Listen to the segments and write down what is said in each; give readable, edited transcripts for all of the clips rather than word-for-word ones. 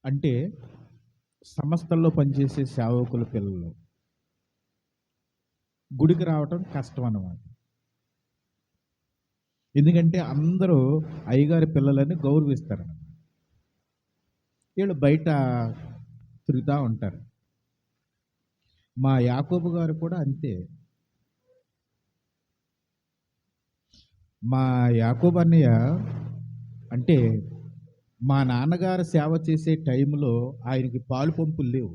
అంటే సంస్థల్లో పనిచేసే సేవకుల పిల్లలు గుడికి రావటం కష్టం అన్నమాట. ఎందుకంటే అందరూ అయ్యగారి పిల్లలని గౌరవిస్తారు. వీళ్ళు బయట తిరుగుతూ ఉంటారు. మా యాకోబు గారు కూడా అంతే. మా యాకోబు అన్నయ్య అంటే మా నాన్నగారు సేవ చేసే టైంలో ఆయనకి పాలు పంపులు లేవు.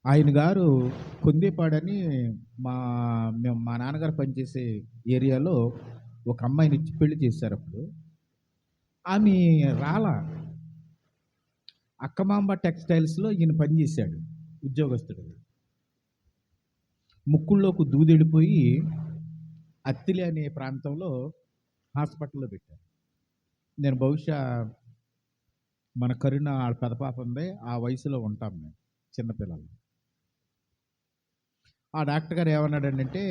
ఆయన గారు కొందేపాడని మా నాన్నగారు పనిచేసే ఏరియాలో ఒక అమ్మాయిని ఇచ్చి పెళ్లి చేశారు. అప్పుడు ఆమె రాలా. అక్కమాంబ టెక్స్టైల్స్లో ఈయన పనిచేశాడు ఉద్యోగస్తుడు. ముక్కుల్లోకి దూదెడిపోయి అత్తిలి అనే ప్రాంతంలో హాస్పిటల్లో పెట్టారు. నేను బహుశా మన కరుణ ఆడ పెద్ద పాప ఉంది, ఆ వయసులో ఉంటాం మేము చిన్నపిల్లలు. ఆ డాక్టర్ గారు ఏమన్నాడంటే,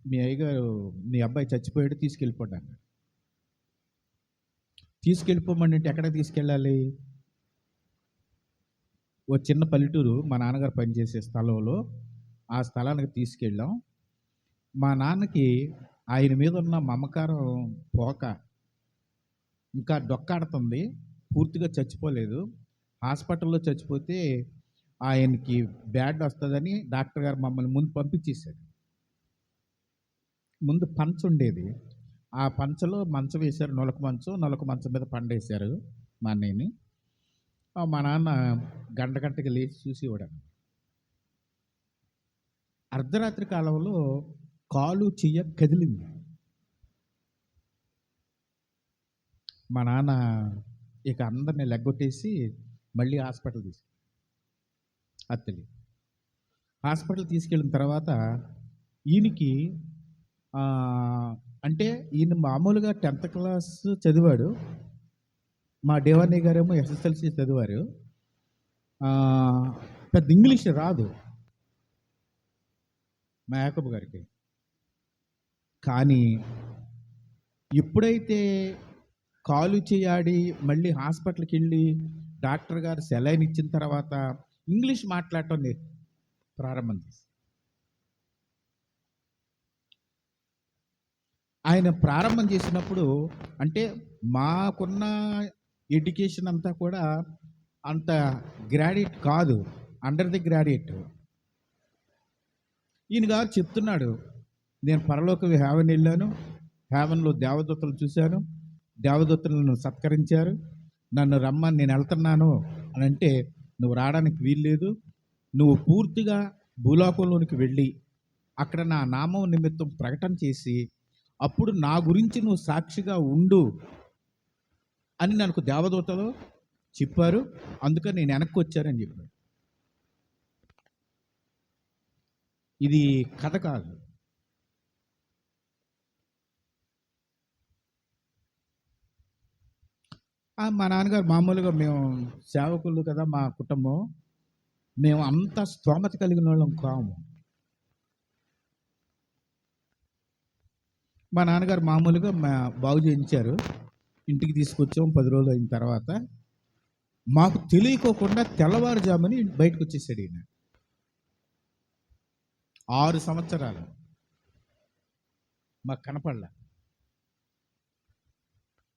మీ అయ్యగారు మీ అబ్బాయి చచ్చిపోయాడు, తీసుకెళ్ళిపోండి అన్నాడు. తీసుకెళ్ళిపోమని ఎక్కడికి తీసుకెళ్ళాలి? ఓ చిన్న పల్లెటూరు మా నాన్నగారు పనిచేసే స్థలంలో, ఆ స్థలానికి తీసుకెళ్ళాం. మా నాన్నకి ఆయన మీద ఉన్న మమకారం పోక ఇంకా డొక్కాడుతుంది, పూర్తిగా చచ్చిపోలేదు. హాస్పిటల్లో చచ్చిపోతే ఆయనకి బ్యాడ్ వస్తుందని డాక్టర్ గారు మమ్మల్ని ముందు పంపించేశాడు. ముందు పంచ ఉండేది, ఆ పంచలో మంచం వేశారు, నొలక మంచం మీద పండేశారు మా అన్నయ్యని. మా నాన్న గంటకి లేచి చూసేవాడు. అర్ధరాత్రి కాలంలో కాలు చెయ్య కదిలింది. మా నాన్న ఇక అందరిని లెగ్గొట్టేసి మళ్ళీ హాస్పిటల్ అత్తలి హాస్పిటల్ తీసుకెళ్ళిన తర్వాత ఈయనకి అంటే ఈయన మామూలుగా 10th క్లాస్ చదివాడు. మా దేవాన్ని గారేమో ఎస్ఎస్ఎల్సి చదివారు. పెద్ద ఇంగ్లీష్ రాదు మా యాకబ్ గారికి. కానీ ఎప్పుడైతే కాలు చేయాడి మళ్ళీ హాస్పిటల్కి వెళ్ళి డాక్టర్ గారు సెలైన్ ఇచ్చిన తర్వాత ఇంగ్లీష్ మాట్లాడటం ప్రారంభం చేసి ఆయన ప్రారంభం చేసినప్పుడు, అంటే మాకున్న ఎడ్యుకేషన్ అంతా కూడా అంత గ్రాడ్యుయేట్ కాదు, అండర్ ది గ్రాడ్యుయేట్. ఈయన గారు చెప్తున్నాడు, నేను పరలోక హేవెన్ వెళ్ళాను, హేవెన్లో దేవదూతలు చూశాను, దేవదూతలను సత్కరించారు, నన్ను రమ్మని నేను వెళ్తున్నాను అని అంటే, నువ్వు రావడానికి వీల్లేదు, నువ్వు పూర్తిగా భూలోకంలోనికి వెళ్ళి అక్కడ నా నామం నిమిత్తం ప్రకటన చేసి అప్పుడు నా గురించి నువ్వు సాక్షిగా ఉండు అని నాకు దేవదూతలు చెప్పారు, అందుకని నేను వెనక్కి వచ్చానని చెప్పాడు. ఇది కథ కాదు. మా నాన్నగారు మామూలుగా మేము సేవకులు కదా, మా కుటుంబం మేము అంత స్తోమత కలిగిన వాళ్ళం కాము. మా నాన్నగారు మామూలుగా బాగు చేయించారు, ఇంటికి తీసుకొచ్చాము. 10 రోజులు అయిన తర్వాత మాకు తెలియకోకుండా తెల్లవారుజామని బయటకు వచ్చేసాడు ఈయన. 6 సంవత్సరాలు మాకు కనపడలా.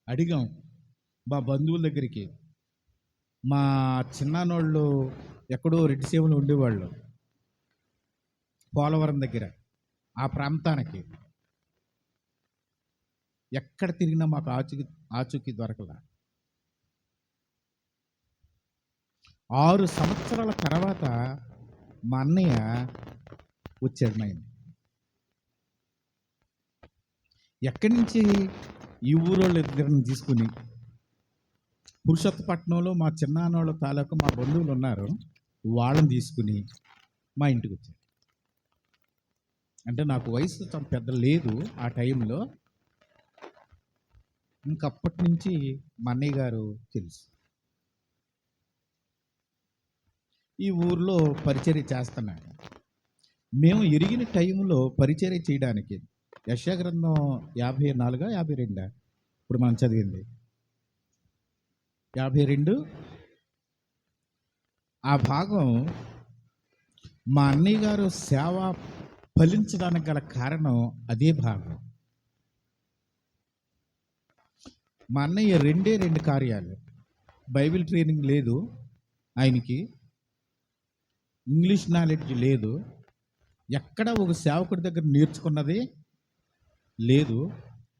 అడిగాం మా బంధువుల దగ్గరికి, మా చిన్నానోళ్ళు ఎక్కడో రెడ్డి సేవలు ఉండేవాళ్ళు పోలవరం దగ్గర, ఆ ప్రాంతానికి ఎక్కడ తిరిగినా మాకు ఆచూకీ దొరకలా. 6 సంవత్సరాల తర్వాత మా అన్నయ్య వచ్చాడు. మా ఎక్కడి నుంచి? ఈ ఊరోళ్ళు ఇద్దరిని తీసుకుని పురుషోత్తపట్నంలో మా చిన్నాన్నోళ్ళ తాలూకు మా బంధువులు ఉన్నారు, వాళ్ళని తీసుకుని మా ఇంటికి వచ్చారు. అంటే నాకు వయసు చాలా పెద్ద లేదు ఆ టైంలో. ఇంకప్పటి నుంచి మా అన్నయ్య గారు తెలుసు. ఈ ఊర్లో పరిచర్య చేస్తున్నాడు. మేము ఎరిగిన టైంలో పరిచర్య చేయడానికి యెషయా గ్రంథం 54 52 ఇప్పుడు మనం చదివింది, 52. ఆ భాగం మా అన్నయ్య గారు సేవ ఫలించడానికి గల కారణం అదే భాగం. మా అన్నయ్య రెండు కార్యాలు. బైబిల్ ట్రైనింగ్ లేదు ఆయనకి, ఇంగ్లీష్ నాలెడ్జ్ లేదు, ఎక్కడ ఒక సేవకుడి దగ్గర నేర్చుకున్నది లేదు.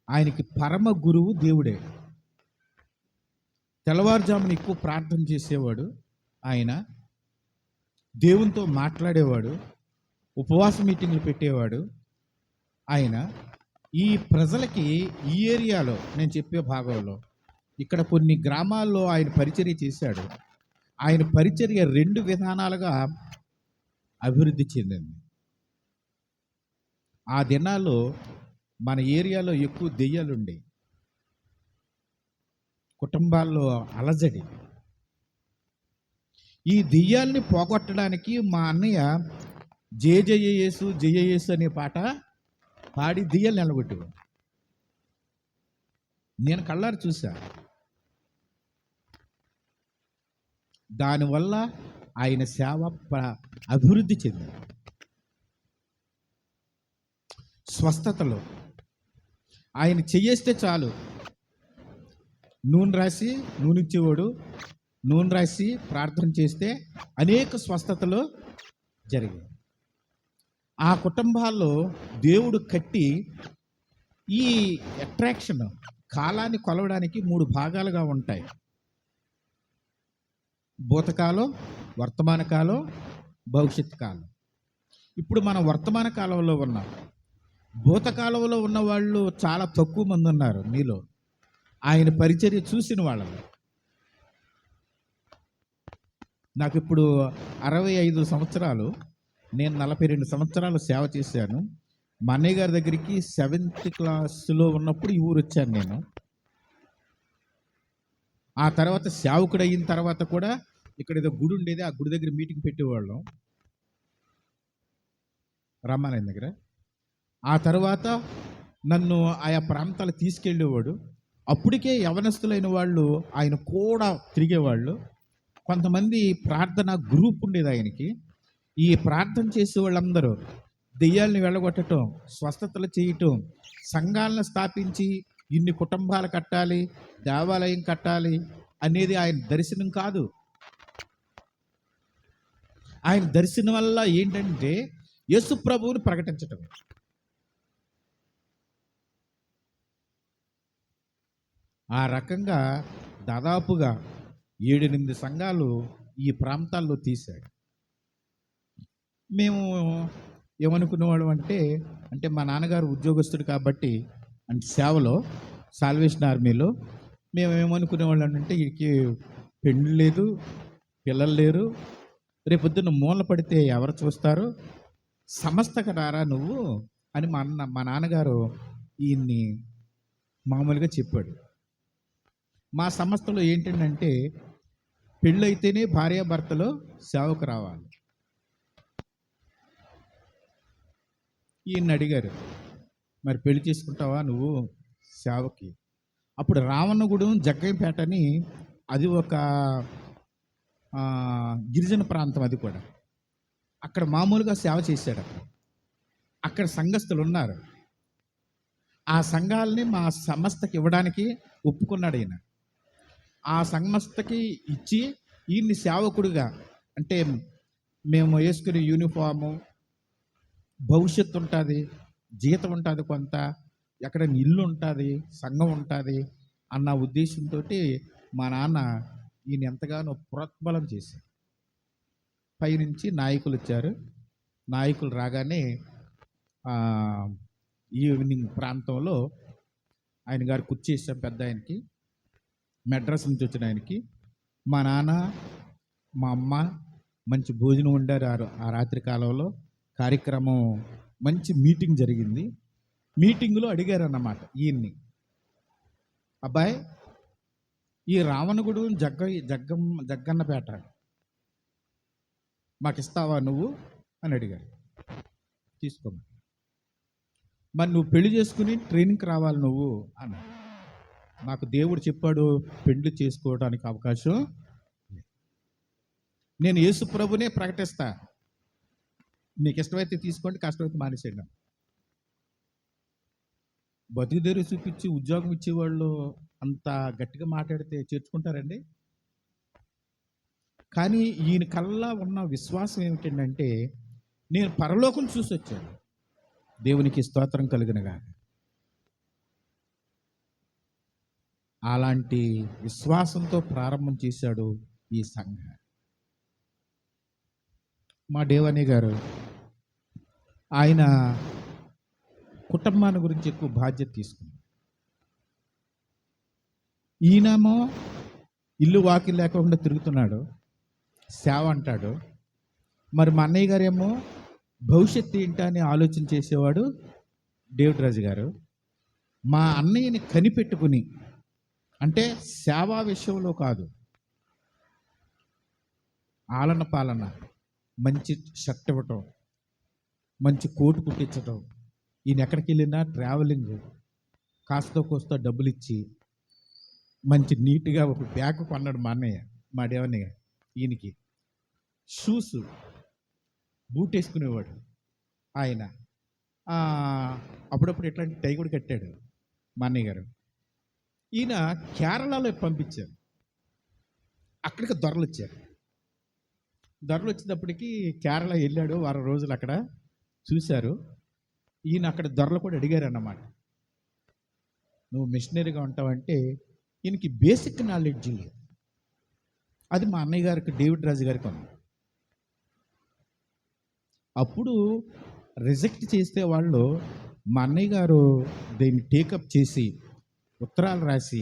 ఆయనకి పరమ గురువు దేవుడే. తెల్లవారుజామున ఎక్కువ ప్రార్థన చేసేవాడు ఆయన, దేవునితో మాట్లాడేవాడు, ఉపవాస మీటింగ్లు పెట్టేవాడు ఆయన. ఈ ప్రజలకి ఈ ఏరియాలో నేను చెప్పే భాగంలో ఇక్కడ కొన్ని గ్రామాల్లో ఆయన పరిచర్య చేశాడు. ఆయన పరిచర్య 2 విధానాలుగా అభివృద్ధి చెందింది. ఆ దినాల్లో మన ఏరియాలో ఎక్కువ దెయ్యాలు ఉండే, కుటుంబాల్లో అలజడి. ఈ దెయ్యాల్ని పోగొట్టడానికి మా అన్నయ్య జయ జయ యేసు జయ యేసు అనే పాట పాడి దెయ్యాలు నిలబెట్టేవాడు. నేను కళ్ళారు చూసా. దానివల్ల ఆయన సేవ అభివృద్ధి చెందింది. స్వస్థతలో ఆయన చెయ్యేస్తే చాలు, నూనె రాసి నూనె ఇచ్చేవాడు. నూనె రాసి ప్రార్థన చేస్తే అనేక స్వస్థతలు జరిగాయి. ఆ కుటుంబాల్లో దేవుడు కట్టి ఈ అట్రాక్షన్ కాలాన్ని కొలవడానికి 3 భాగాలుగా ఉంటాయి. భూతకాలం, వర్తమాన కాలం, భవిష్యత్ కాలం. ఇప్పుడు మనం వర్తమాన కాలంలో ఉన్నాం. భూతకాలంలో ఉన్న వాళ్ళు చాలా తక్కువ మంది ఉన్నారు మీలో, ఆయన పరిచర్య చూసిన వాళ్ళలో. నాకు ఇప్పుడు 65 సంవత్సరాలు, నేను 42 సంవత్సరాలు సేవ చేశాను. మా అన్నయ్య గారి దగ్గరికి 7th క్లాస్లో ఉన్నప్పుడు ఈ ఊరు వచ్చాను నేను. ఆ తర్వాత సేవకుడు అయిన తర్వాత కూడా ఇక్కడ ఏదో గుడి ఉండేది, ఆ గుడి దగ్గర మీటింగ్ పెట్టేవాళ్ళం రామాలయం దగ్గర. ఆ తర్వాత నన్ను ఆయా ప్రాంతాలు తీసుకెళ్ళేవాడు. అప్పటికే యవనస్తులైన వాళ్ళు ఆయన కూడా తిరిగేవాళ్ళు. కొంతమంది ప్రార్థన గ్రూప్ ఉండేది ఆయనకి. ఈ ప్రార్థన చేసే వాళ్ళందరూ దెయ్యాలను వెళ్ళగొట్టడం, స్వస్థతలు చేయటం, సంఘాలను స్థాపించి ఇన్ని కుటుంబాలు కట్టాలి, దేవాలయం కట్టాలి అనేది ఆయన దర్శనం కాదు. ఆయన దర్శనం వల్ల ఏంటంటే యేసు ప్రభువుని ప్రకటించటం. ఆ రకంగా దాదాపుగా 7-8 సంఘాలు ఈ ప్రాంతాల్లో తీశాడు. మేము ఏమనుకునేవాళ్ళం అంటే మా నాన్నగారు ఉద్యోగస్తుడు కాబట్టి, అంటే సేవలో సాల్వేషన్ ఆర్మీలో, మేము ఏమనుకునేవాళ్ళం అంటే వీడికి పెళ్ళి లేదు, పిల్లలు లేరు, రేపొద్దున మూల పడితే ఎవరు చూస్తారు, సమస్తకు రారా నువ్వు అని మా నాన్నగారు ఈయన్ని మామూలుగా చెప్పాడు. మా సంస్థలో ఏంటంటే పెళ్ళైతేనే భార్యాభర్తలో సేవకు రావాలి. ఈయన్ని అడిగారు, మరి పెళ్లి చేసుకుంటావా నువ్వు సేవకి? అప్పుడు రావణగూడెం జగ్గయ్యపేట అని, అది ఒక గిరిజన ప్రాంతం. అది కూడా అక్కడ మామూలుగా సేవ చేశాడు. అక్కడ సంఘస్థులు ఉన్నారు. ఆ సంఘాలని మా సంస్థకి ఇవ్వడానికి ఒప్పుకున్నాడు ఈయన. ఆ సంస్థకి ఇచ్చి ఈయన్ని సేవకుడిగా, అంటే మేము వేసుకునే యూనిఫాము, భవిష్యత్తు ఉంటుంది, జీతం ఉంటుంది, కొంత ఎక్కడ ఇల్లు ఉంటుంది, సంఘం ఉంటుంది అన్న ఉద్దేశంతో మా నాన్న ఈయన ఎంతగానో ప్రోత్బలం చేశారు. పైనుంచి నాయకులు వచ్చారు. నాయకులు రాగానే ఈవినింగ్ ప్రాంతంలో ఆయన గారు కూర్చేసాం. పెద్ద ఆయనకి, మెడ్రాస్ నుంచి వచ్చిన ఆయనకి, మా నాన్న మా అమ్మ మంచి భోజనం వండారు. ఆ రాత్రి కాలంలో కార్యక్రమం, మంచి మీటింగ్ జరిగింది. మీటింగ్లో అడిగారు అన్నమాట ఈయన్ని, అబ్బాయి ఈ రావణగూడెం జగ్గన్నపేట మాకు ఇస్తావా నువ్వు అని అడిగారు. తీసుకోమని. మరి నువ్వు పెళ్లి చేసుకుని ట్రైనింగ్కి రావాలి నువ్వు అన్నాడు. నాకు దేవుడు చెప్పాడు పెళ్లి చేసుకోవడానికి అవకాశం లేదు. నేను యేసు ప్రభునే ప్రకటిస్తా. మీకు ఇష్టమైతే తీసుకోండి, కష్టమైతే మానేసేయండి. బతుకుదేరు చూపించి ఉద్యోగం ఇచ్చేవాళ్ళు అంత గట్టిగా మాట్లాడితే చేర్చుకుంటారండి? కానీ ఈయన కల్లా ఉన్న విశ్వాసం ఏమిటంటే, నేను పరలోకం చూసి వచ్చాను. దేవునికి స్తోత్రం కలుగునుగా. అలాంటి విశ్వాసంతో ప్రారంభం చేశాడు ఈ సంఘం. మా దేవని గారు ఆయన కుటుంబాన్ని గురించి ఎక్కువ బాధ్యత తీసుకున్నాడు. ఈయనేమో ఇల్లు వాకిలు లేకుండా తిరుగుతున్నాడు, సేవ అంటాడు. మరి మా అన్నయ్య గారేమో భవిష్యత్తు ఏంటా అని ఆలోచన చేసేవాడు డేవిడ్ రాజు గారు. మా అన్నయ్యని కనిపెట్టుకుని, అంటే సేవా విషయంలో కాదు, ఆలన పాలన, మంచి షర్ట్ ఇవ్వటం, మంచి కోటు కుట్టించటం, ఈయన ఎక్కడికి వెళ్ళినా ట్రావెలింగ్, కాస్తో కోస్తో డబ్బులు ఇచ్చి మంచి నీట్గా ఒక బ్యాగ్ కొన్నాడు మా అన్నయ్య, మా దేవన్నయ్య. ఈయనకి షూస్, బూట్ వేసుకునేవాడు ఆయన. అప్పుడప్పుడు ఇట్లాంటి టై కూడా కట్టాడు మా అన్నయ్య గారు. ఈయన కేరళలో పంపించారు. అక్కడికి దొరలు వచ్చారు. దొరలు వచ్చేటప్పటికి కేరళ వెళ్ళాడు, వారం రోజులు అక్కడ చూశారు. ఈయన అక్కడ దొరలు కూడా అడిగారు అన్నమాట, నువ్వు మిషనరీగా ఉంటావంటే. ఈయనకి బేసిక్ నాలెడ్జ్ లేదు. అది మా అన్నయ్య గారికి, డేవిడ్ రాజు గారికి ఉంది. అప్పుడు రిజెక్ట్ చేస్తే వాళ్ళు, మా అన్నయ్య గారు దీన్ని టేకప్ చేసి ఉత్తరాలు రాసి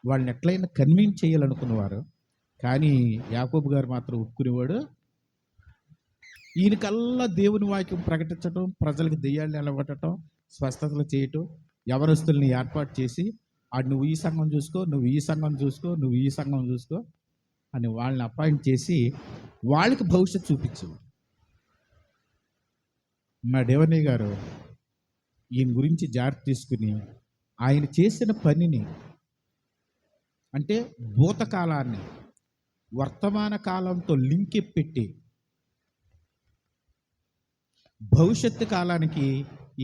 వాళ్ళని ఎట్లయినా కన్విన్స్ చేయాలనుకున్నవారు. కానీ యాకోబు గారు మాత్రం ఒప్పుకునేవాడు. ఈయనకల్లా దేవుని వాక్యం ప్రకటించడం, ప్రజలకు దెయ్యాలను నిలబెట్టడం, స్వస్థతలు చేయటం, యవనస్తుల్ని ఏర్పాటు చేసి, నువ్వు ఈ సంఘం చూసుకో, నువ్వు ఈ సంఘం చూసుకో, నువ్వు ఈ సంఘం చూసుకో అని వాళ్ళని అపాయింట్ చేసి వాళ్ళకి భవిష్యత్తు చూపించేవాడు. మా దేవన్నయ్య గారు ఈయన గురించి జాగ్రత్త తీసుకుని ఆయన చేసిన పనిని, అంటే భూతకాలాన్ని వర్తమాన కాలంతో లింక్ పెట్టి భవిష్యత్తు కాలానికి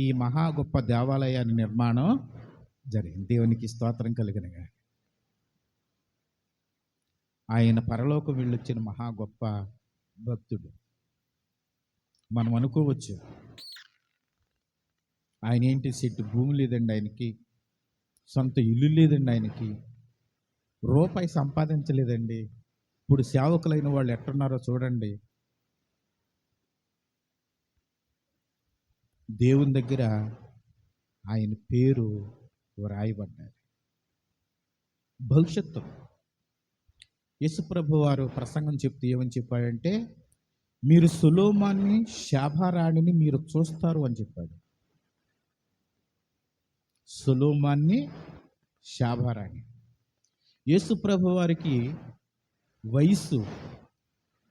ఈ మహా గొప్ప దేవాలయాన్ని నిర్మాణం జరిగింది. దేవునికి స్తోత్రం కలిగినగా. ఆయన పరలోకం వెళ్ళొచ్చిన మహా గొప్ప భక్తుడు. మనం అనుకోవచ్చు, ఆయన ఏంటి, సెట్టు భూమి లేదండి ఆయనకి, సొంత ఇల్లు లేదండి ఆయనకి, రూపాయి సంపాదించలేదండి. ఇప్పుడు సేవకులైన వాళ్ళు ఎట్టున్నారో చూడండి. దేవుని దగ్గర ఆయన పేరు వ్రాయబడ్డారు. భవిష్యత్తు యేసుప్రభు వారు ప్రసంగం చెప్తూ ఏమని చెప్పాడంటే, మీరు సొలొమోన్ని, శాభారాణిని మీరు చూస్తారు అని చెప్పాడు. సొలొమోన్ని, శాభారాణి. యేసుప్రభు వారికి వయసు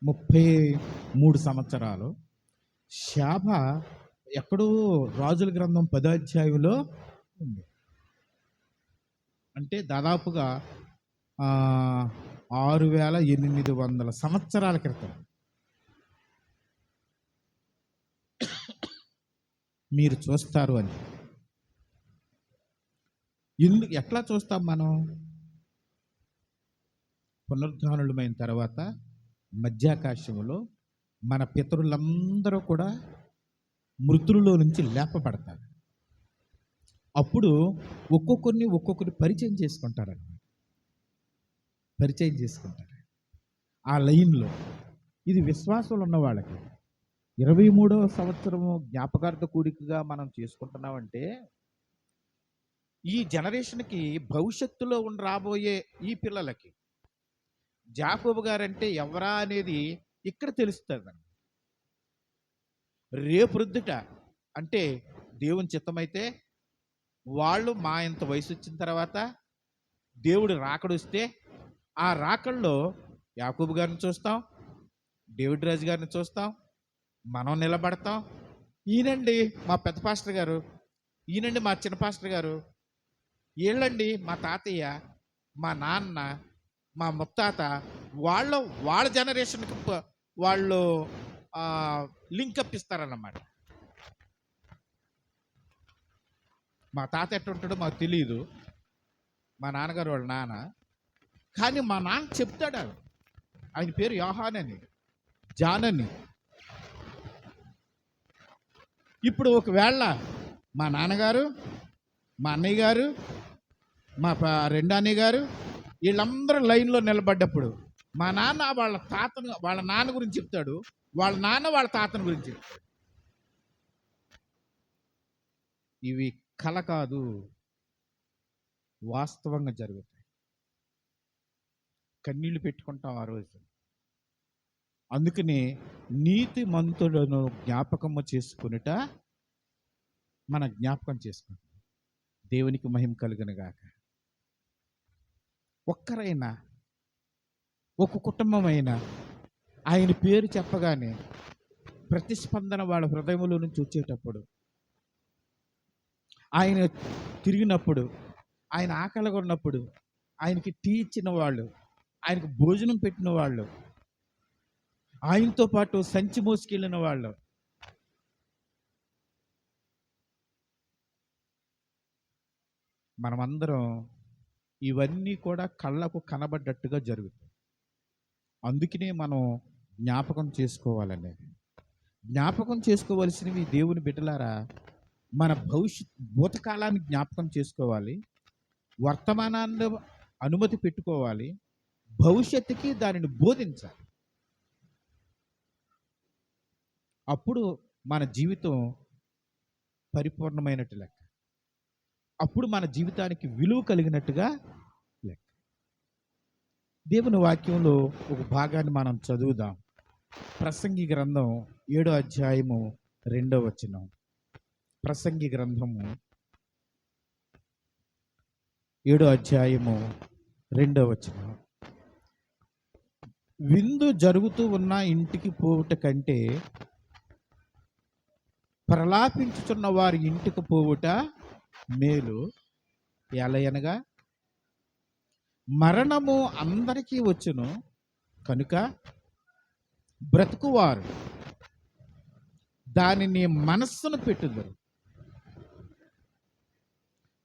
33 సంవత్సరాలు. శాభ ఎక్కడో రాజుల గ్రంథం 10వ అధ్యాయంలో ఉంది. అంటే దాదాపుగా 6800 సంవత్సరాల క్రితం. మీరు చూస్తారు అని. ఎట్లా చూస్తాం మనం? పునరుద్ధానులమైన తర్వాత మధ్యాకాశంలో మన పితరులందరూ కూడా మృతులలో నుంచి లేపబడతారు. అప్పుడు ఒక్కొక్కరిని పరిచయం చేసుకుంటారన్నమాట. పరిచయం చేసుకుంటారు ఆ లైన్లో. ఇది విశ్వాసాలు ఉన్న వాళ్ళకి. 23వ సంవత్సరము జ్ఞాపకార్థ కూడికగా మనం చేసుకుంటున్నామంటే, ఈ జనరేషన్కి భవిష్యత్తులో రాబోయే ఈ పిల్లలకి యాకోబు గారంటే ఎవరా అనేది ఇక్కడ తెలుస్తుందండి. రేపొద్దుట అంటే దేవుని చిత్తమైతే వాళ్ళు మా ఇంత వయసు వచ్చిన తర్వాత దేవుడు రాకడొస్తే, ఆ రాకల్లో యాకోబు గారిని చూస్తాం, డేవిడ్ రాజు గారిని చూస్తాం, మనం నిలబడతాం. ఈయనండి మా పెద్ద పాస్టర్ గారు, ఈయనండి మా చిన్న పాస్టర్ గారు, వీళ్ళండి మా తాతయ్య, మా నాన్న, మా ముత్తాత, వాళ్ళ వాళ్ళ జనరేషన్కి వాళ్ళు లింకప్ ఇస్తారన్నమాట. మా తాత ఎట్టుంటాడో మాకు తెలియదు, మా నాన్నగారు వాళ్ళ నాన్న. కానీ మా నాన్న చెప్తాడు, ఆయన పేరు యోహాన్ అని, జాన్ అని. ఇప్పుడు ఒకవేళ మా నాన్నగారు, మా అన్నయ్య గారు, మా రెండో అన్నయ్య గారు వీళ్ళందరూ లైన్లో నిలబడ్డప్పుడు మా నాన్న వాళ్ళ నాన్న గురించి చెప్తాడు, వాళ్ళ నాన్న వాళ్ళ తాతను గురించి చెప్తాడు. ఇవి కల కాదు, వాస్తవంగా జరుగుతాయి. కన్నీళ్లు పెట్టుకుంటాం ఆ రోజు. అందుకని నీతిమంతులను జ్ఞాపకము చేసుకునుట మన జ్ఞాపకం చేసుకుంటాం. దేవునికి మహిమ కలుగునుగాక. ఒక్కరైనా, ఒక కుటుంబమైనా ఆయన పేరు చెప్పగానే ప్రతిస్పందన వాళ్ళ హృదయంలో నుంచి వచ్చేటప్పుడు, ఆయన తిరిగినప్పుడు, ఆయన ఆకలిగా ఉన్నప్పుడు ఆయనకి టీ ఇచ్చిన వాళ్ళు, ఆయనకు భోజనం పెట్టిన వాళ్ళు, ఆయనతో పాటు సంచి మోసుకెళ్ళిన వాళ్ళు, మనమందరం ఇవన్నీ కూడా కళ్ళకు కనబడ్డట్టుగా జరుగుతాయి. అందుకనే మనం జ్ఞాపకం చేసుకోవాలనేది. జ్ఞాపకం చేసుకోవలసినవి దేవుని బిడ్డలారా, మన భూతకాలాన్ని జ్ఞాపకం చేసుకోవాలి, వర్తమానాన్ని అనుమతి పెట్టుకోవాలి, భవిష్యత్తుకి దానిని బోధించాలి. అప్పుడు మన జీవితం పరిపూర్ణమైనట్టు లెక్క. అప్పుడు మన జీవితానికి విలువ కలిగినట్టుగా లెక్క. దేవుని వాక్యంలో ఒక భాగాన్ని మనం చదువుదాం. ప్రసంగి గ్రంథం 7వ అధ్యాయము 2వ వచనం. ప్రసంగి గ్రంథము 7వ అధ్యాయము 2వ వచనం. విందు జరుగుతూ ఉన్న ఇంటికి పోవుట కంటే ప్రలాపించుచున్న వారి ఇంటికి పోవుట మేలు. ఎలయనగా మరణము అందరికీ వచ్చును కనుక బ్రతుకువారు దానిని మనస్సును పెట్టుదురు.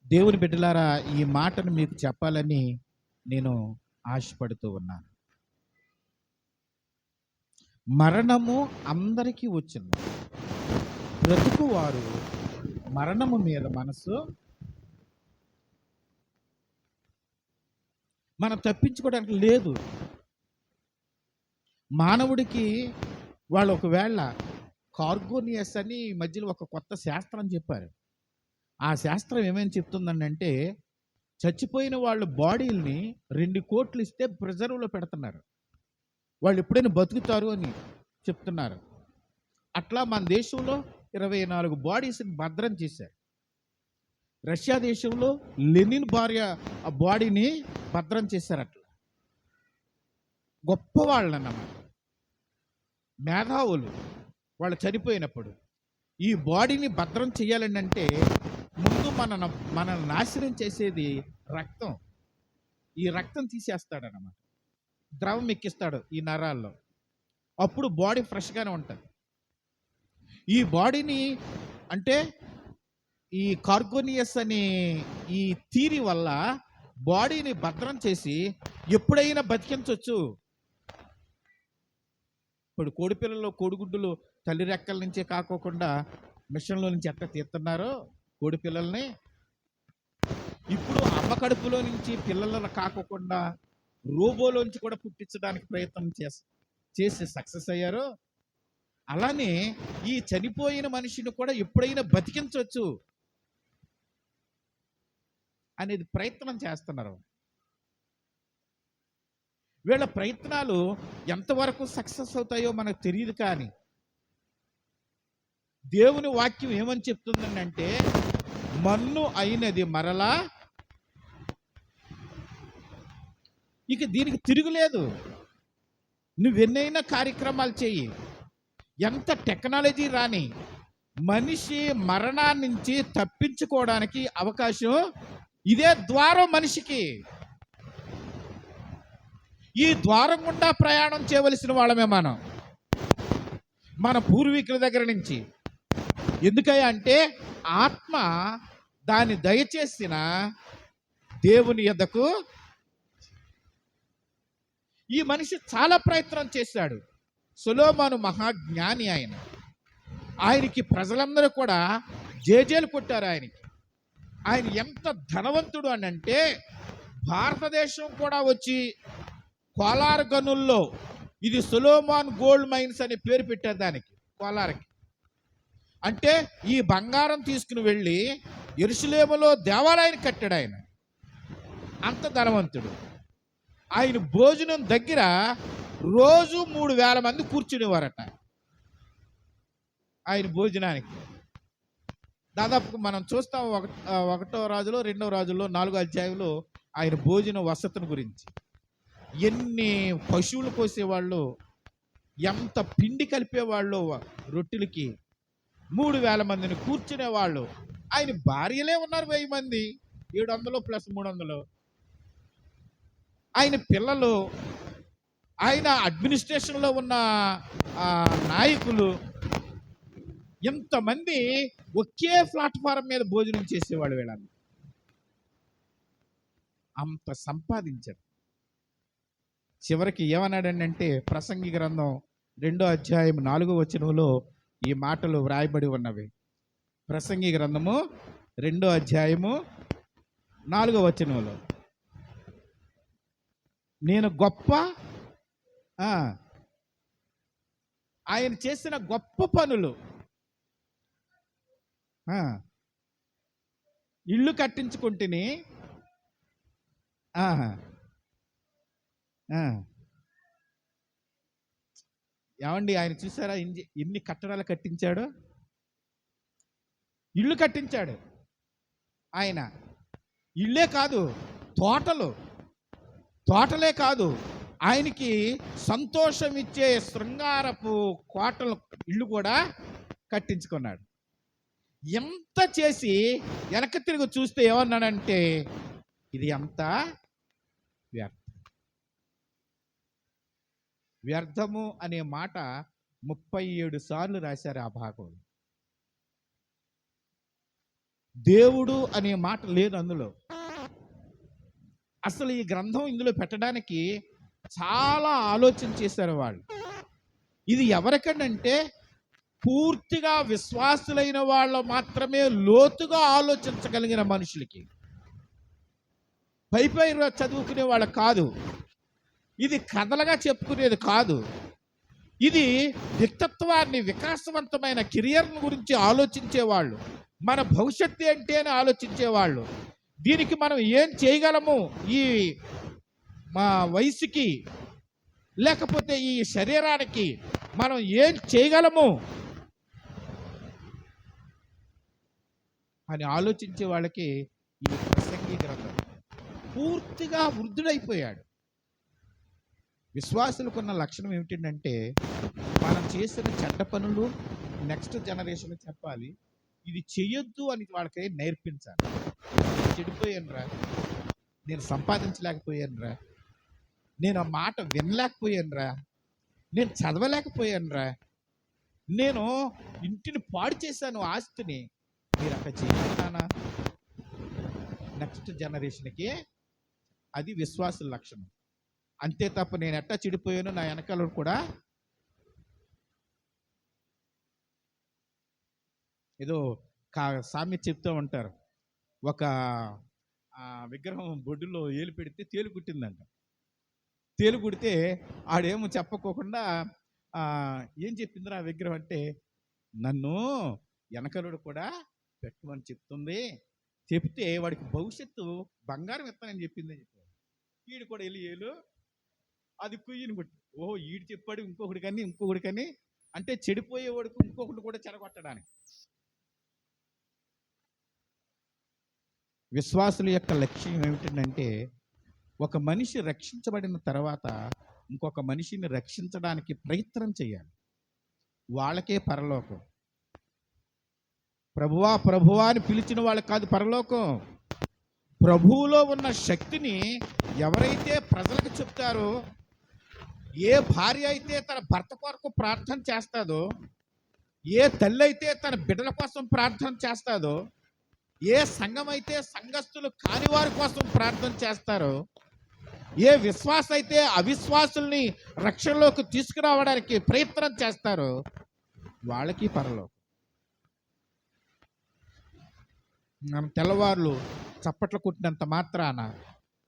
దేవుని బిడ్డలారా, ఈ మాటను మీకు చెప్పాలని నేను ఆశపడుతూ ఉన్నాను. మరణము అందరికీ వచ్చును, బ్రతుకువారు మరణము మీద మనసు. మనం తప్పించుకోవడానికి లేదు. మానవుడికి వాళ్ళు ఒకవేళ కార్గోనియస్ అని మధ్యలో ఒక కొత్త శాస్త్రం చెప్పారు. ఆ శాస్త్రం ఏమేమి చెప్తుందంటే, చచ్చిపోయిన వాళ్ళ బాడీల్ని 2 కోట్లు ఇస్తే ప్రిజర్వ్లో పెడుతున్నారు, వాళ్ళు ఎప్పుడైనా బతుకుతారు అని చెప్తున్నారు. అట్లా మన దేశంలో 24 బాడీస్ని భద్రం చేశారు. రష్యా దేశంలో లెనిన్ భార్య ఆ బాడీని భద్రం చేశారు. అట్లా గొప్పవాళ్ళు అన్నమాట, మేధావులు. వాళ్ళు చనిపోయినప్పుడు ఈ బాడీని భద్రం చేయాలని అంటే ముందు మనల్ని నాశనం చేసేది రక్తం. ఈ రక్తం తీసేస్తాడన్నమాట, ద్రవం ఎక్కిస్తాడు ఈ నరాల్లో. అప్పుడు బాడీ ఫ్రెష్గానే ఉంటుంది. ఈ బాడీని అంటే ఈ కార్గోనియస్ అనే ఈ థీరీ వల్ల బాడీని భద్రం చేసి ఎప్పుడైనా బతికించవచ్చు. ఇప్పుడు కోడిపిల్లలు, కోడిగుడ్డులు తల్లి రెక్కల నుంచే కాకోకుండా మిషన్లో నుంచి ఎట్లా తీస్తున్నారో కోడిపిల్లల్ని, ఇప్పుడు అమ్మ కడుపులో నుంచి పిల్లలను కాకోకుండా రోబోలోంచి కూడా పుట్టించడానికి ప్రయత్నం చేసి సక్సెస్ అయ్యారు. అలానే ఈ చనిపోయిన మనిషిని కూడా ఎప్పుడైనా బతికించవచ్చు అనేది ప్రయత్నం చేస్తున్నారు. వీళ్ళ ప్రయత్నాలు ఎంతవరకు సక్సెస్ అవుతాయో మనకు తెలియదు. కానీ దేవుని వాక్యం ఏమని చెప్తుందంటే, మన్ను అయినది మరలా, ఇక దీనికి తిరుగులేదు. నువ్వెన్నైనా కార్యక్రమాలు చెయ్యి, ఎంత టెక్నాలజీ రాని, మనిషి మరణాన్ని నుంచి తప్పించుకోవడానికి అవకాశం ఇదే ద్వారం మనిషికి. ఈ ద్వారం గుండా ప్రయాణం చేయవలసిన వాళ్ళమే మనం, మన పూర్వీకుల దగ్గర నుంచి. ఎందుకయ్యా అంటే ఆత్మ దాన్ని దయచేసిన దేవుని యొద్దకు. ఈ మనిషి చాలా ప్రయత్నం చేశాడు. సొలొమోను మహాజ్ఞాని. ఆయనకి ప్రజలందరూ కూడా జేజేలు కొట్టారు. ఆయన ఎంత ధనవంతుడు అని అంటే భారతదేశం కూడా వచ్చి కోలార్ గనుల్లో ఇది సొలొమోన్ గోల్డ్ మైన్స్ అని పేరు పెట్టారు దానికి, కోలార్కి. అంటే ఈ బంగారం తీసుకుని వెళ్ళి యెరూషలేములో దేవాలయాన్ని కట్టాడు ఆయన. అంత ధనవంతుడు. ఆయన భోజనం దగ్గర రోజు 3,000 మంది కూర్చునేవారట ఆయన భోజనానికి. దాదాపు మనం చూస్తాం 1వ రాజులో 2వ రాజుల్లో 4వ అధ్యాయంలో ఆయన భోజన వసతిని గురించి. ఎన్ని పశువులు కోసేవాళ్ళు, ఎంత పిండి కలిపేవాళ్ళు రొట్టెలకి. 3,000 మందిని కూర్చునేవాళ్ళు. ఆయన భార్యలే ఉన్నారు 1000 మంది, 700 ప్లస్ 300. ఆయన పిల్లలు, ఆయన అడ్మినిస్ట్రేషన్లో ఉన్న నాయకులు, ఎంతమంది ఒకే ప్లాట్ఫారం మీద భోజనం చేసేవాళ్ళు. వీళ్ళని అంత సంపాదించారు. చివరికి ఏమన్నాడంటే ప్రసంగి గ్రంథం 2వ అధ్యాయం 4వ వచనంలో ఈ మాటలు వ్రాయబడి ఉన్నవి. ప్రసంగి గ్రంథము 2వ అధ్యాయము 4వ వచనంలో, నేను గొప్ప ఆయన చేసిన గొప్ప పనులు, ఇల్లు కట్టించుకుంటుని, ఏమండి ఆయన చూసారా ఎన్ని కట్టడాలు కట్టించాడు? ఇల్లు కట్టించాడు ఆయన. ఇల్లే కాదు, తోటలే కాదు, ఆయనకి సంతోషం ఇచ్చే శృంగారపు కోటలు ఇల్లు కూడా కట్టించుకున్నాడు. ఎంత చేసి వెనక్కి తిరిగి చూస్తే ఏమన్నాడంటే ఇది అంతా వ్యర్థము అనే మాట 37 సార్లు రాశారు ఆ భాగం. దేవుడు అనే మాట లేదు అందులో. అసలు ఈ గ్రంథం ఇందులో పెట్టడానికి చాలా ఆలోచన చేశారు వాళ్ళు. ఇది ఎవరికంటే పూర్తిగా విశ్వాసులైన వాళ్ళు మాత్రమే లోతుగా ఆలోచించగలిగిన మనుషులకి, పై చదువుకునే వాళ్ళు కాదు. ఇది కథలుగా చెప్పుకునేది కాదు. ఇది వ్యక్తిత్వాన్ని, వికాసవంతమైన కెరియర్ను గురించి ఆలోచించేవాళ్ళు, మన భవిష్యత్తు ఏంటి అని ఆలోచించేవాళ్ళు. దీనికి మనం ఏం చేయగలము, ఈ మా వయసుకి లేకపోతే ఈ శరీరానికి మనం ఏం చేయగలము అని ఆలోచించే వాళ్ళకి ఈ ప్రసంగి గ్రంథం. పూర్తిగా వృద్ధుడైపోయాడు. విశ్వాసులకున్న లక్షణం ఏమిటంటే మనం చేసిన చెడ్డ పనులు నెక్స్ట్ జనరేషన్ చెప్పాలి, ఇది చెయ్యొద్దు అని వాళ్ళకి నేర్పించాలి. చెడిపోయానురా, నేను సంపాదించలేకపోయానురా, నేను ఆ మాట వినలేకపోయానురా, నేను చదవలేకపోయానురా, నేను ఇంటిని పాడు చేశాను, ఆస్తిని, మీరు అక్కడ చేయగలనా? నెక్స్ట్ జనరేషన్కి అది విశ్వాసుల లక్షణం. అంతే తప్ప నేను ఎట్టా చెడిపోయాను నా వెనకాల కూడా ఏదో సామెత చెప్తూ ఉంటారు. ఒక విగ్రహం బొడ్డులో ఏలు పెడితే తేలు కుట్టిందంట. తేలు కుడితే ఆడేమో చెప్పకోకుండా ఏం చెప్పిందిరా ఆ విగ్రహం అంటే, నన్ను వెనకలుడు కూడా పెట్టమని చెప్తుంది, చెప్తే వాడికి భవిష్యత్తు బంగారం ఇస్తానని చెప్పిందని చెప్పాడు. వీడు కూడా వెళ్ళి ఏలు అది కుయ్యని కొట్టి, ఓహో ఈడు చెప్పాడు ఇంకొకటి కానీ అంటే చెడిపోయేవాడికి ఇంకొకటి కూడా చెడగొట్టడానికి. విశ్వాసుల యొక్క లక్ష్యం ఏమిటంటే ఒక మనిషి రక్షించబడిన తర్వాత ఇంకొక మనిషిని రక్షించడానికి ప్రయత్నం చేయాలి. వాళ్ళకే పరలోకం. ప్రభువా ప్రభువా అని పిలిచిన వాళ్ళకి కాదు పరలోకం. ప్రభువులో ఉన్న శక్తిని ఎవరైతే ప్రజలకు చెప్తారో, ఏ భార్య అయితే తన భర్త కొరకు ప్రార్థన చేస్తాదో, ఏ తల్లి అయితే తన బిడ్డల కోసం ప్రార్థన చేస్తాదో, ఏ సంఘం అయితే సంఘస్థులు కాని వారి కోసం ప్రార్థన చేస్తారో, ఏ విశ్వాస అయితే అవిశ్వాసుల్ని రక్షణలోకి తీసుకురావడానికి ప్రయత్నం చేస్తారో వాళ్ళకి పరలోకం. మనం తెల్లవారులు చప్పట్లు కొట్టినంత మాత్రాన,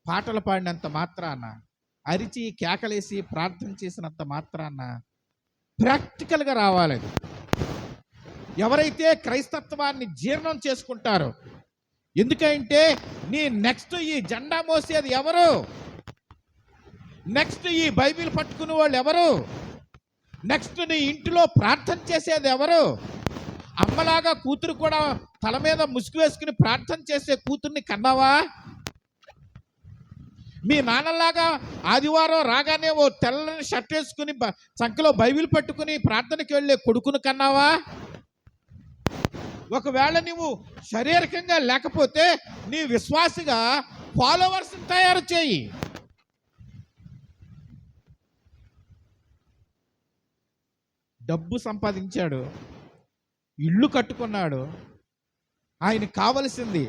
పాటలు పాడినంత మాత్రాన, అరిచి కేకలేసి ప్రార్థన చేసినంత మాత్రాన ప్రాక్టికల్గా రావాలి. ఎవరైతే క్రైస్తత్వాన్ని జీర్ణం చేసుకుంటారో, ఎందుకంటే నీ నెక్స్ట్ ఈ జెండా మోసేది ఎవరు, నెక్స్ట్ ఈ బైబిల్ పట్టుకునే వాళ్ళు ఎవరు, నెక్స్ట్ నీ ఇంటిలో ప్రార్థన చేసేది ఎవరు? అమ్మలాగా కూతురు కూడా తల మీద ముసుగు వేసుకుని ప్రార్థన చేసే కూతుర్ని కన్నావా? మీ నాన్నలాగా ఆదివారం రాగానే ఓ తెల్లని షర్ట్ వేసుకుని చంకలో బైబిల్ పట్టుకుని ప్రార్థనకి వెళ్ళే కొడుకును కన్నావా? ఒకవేళ నువ్వు శారీరకంగా లేకపోతే నీ విశ్వాసిగా ఫాలోవర్స్ తయారు చేయి. డబ్బు సంపాదించాడు, ఇల్లు కట్టుకున్నాడు, ఆయనకు కావలసింది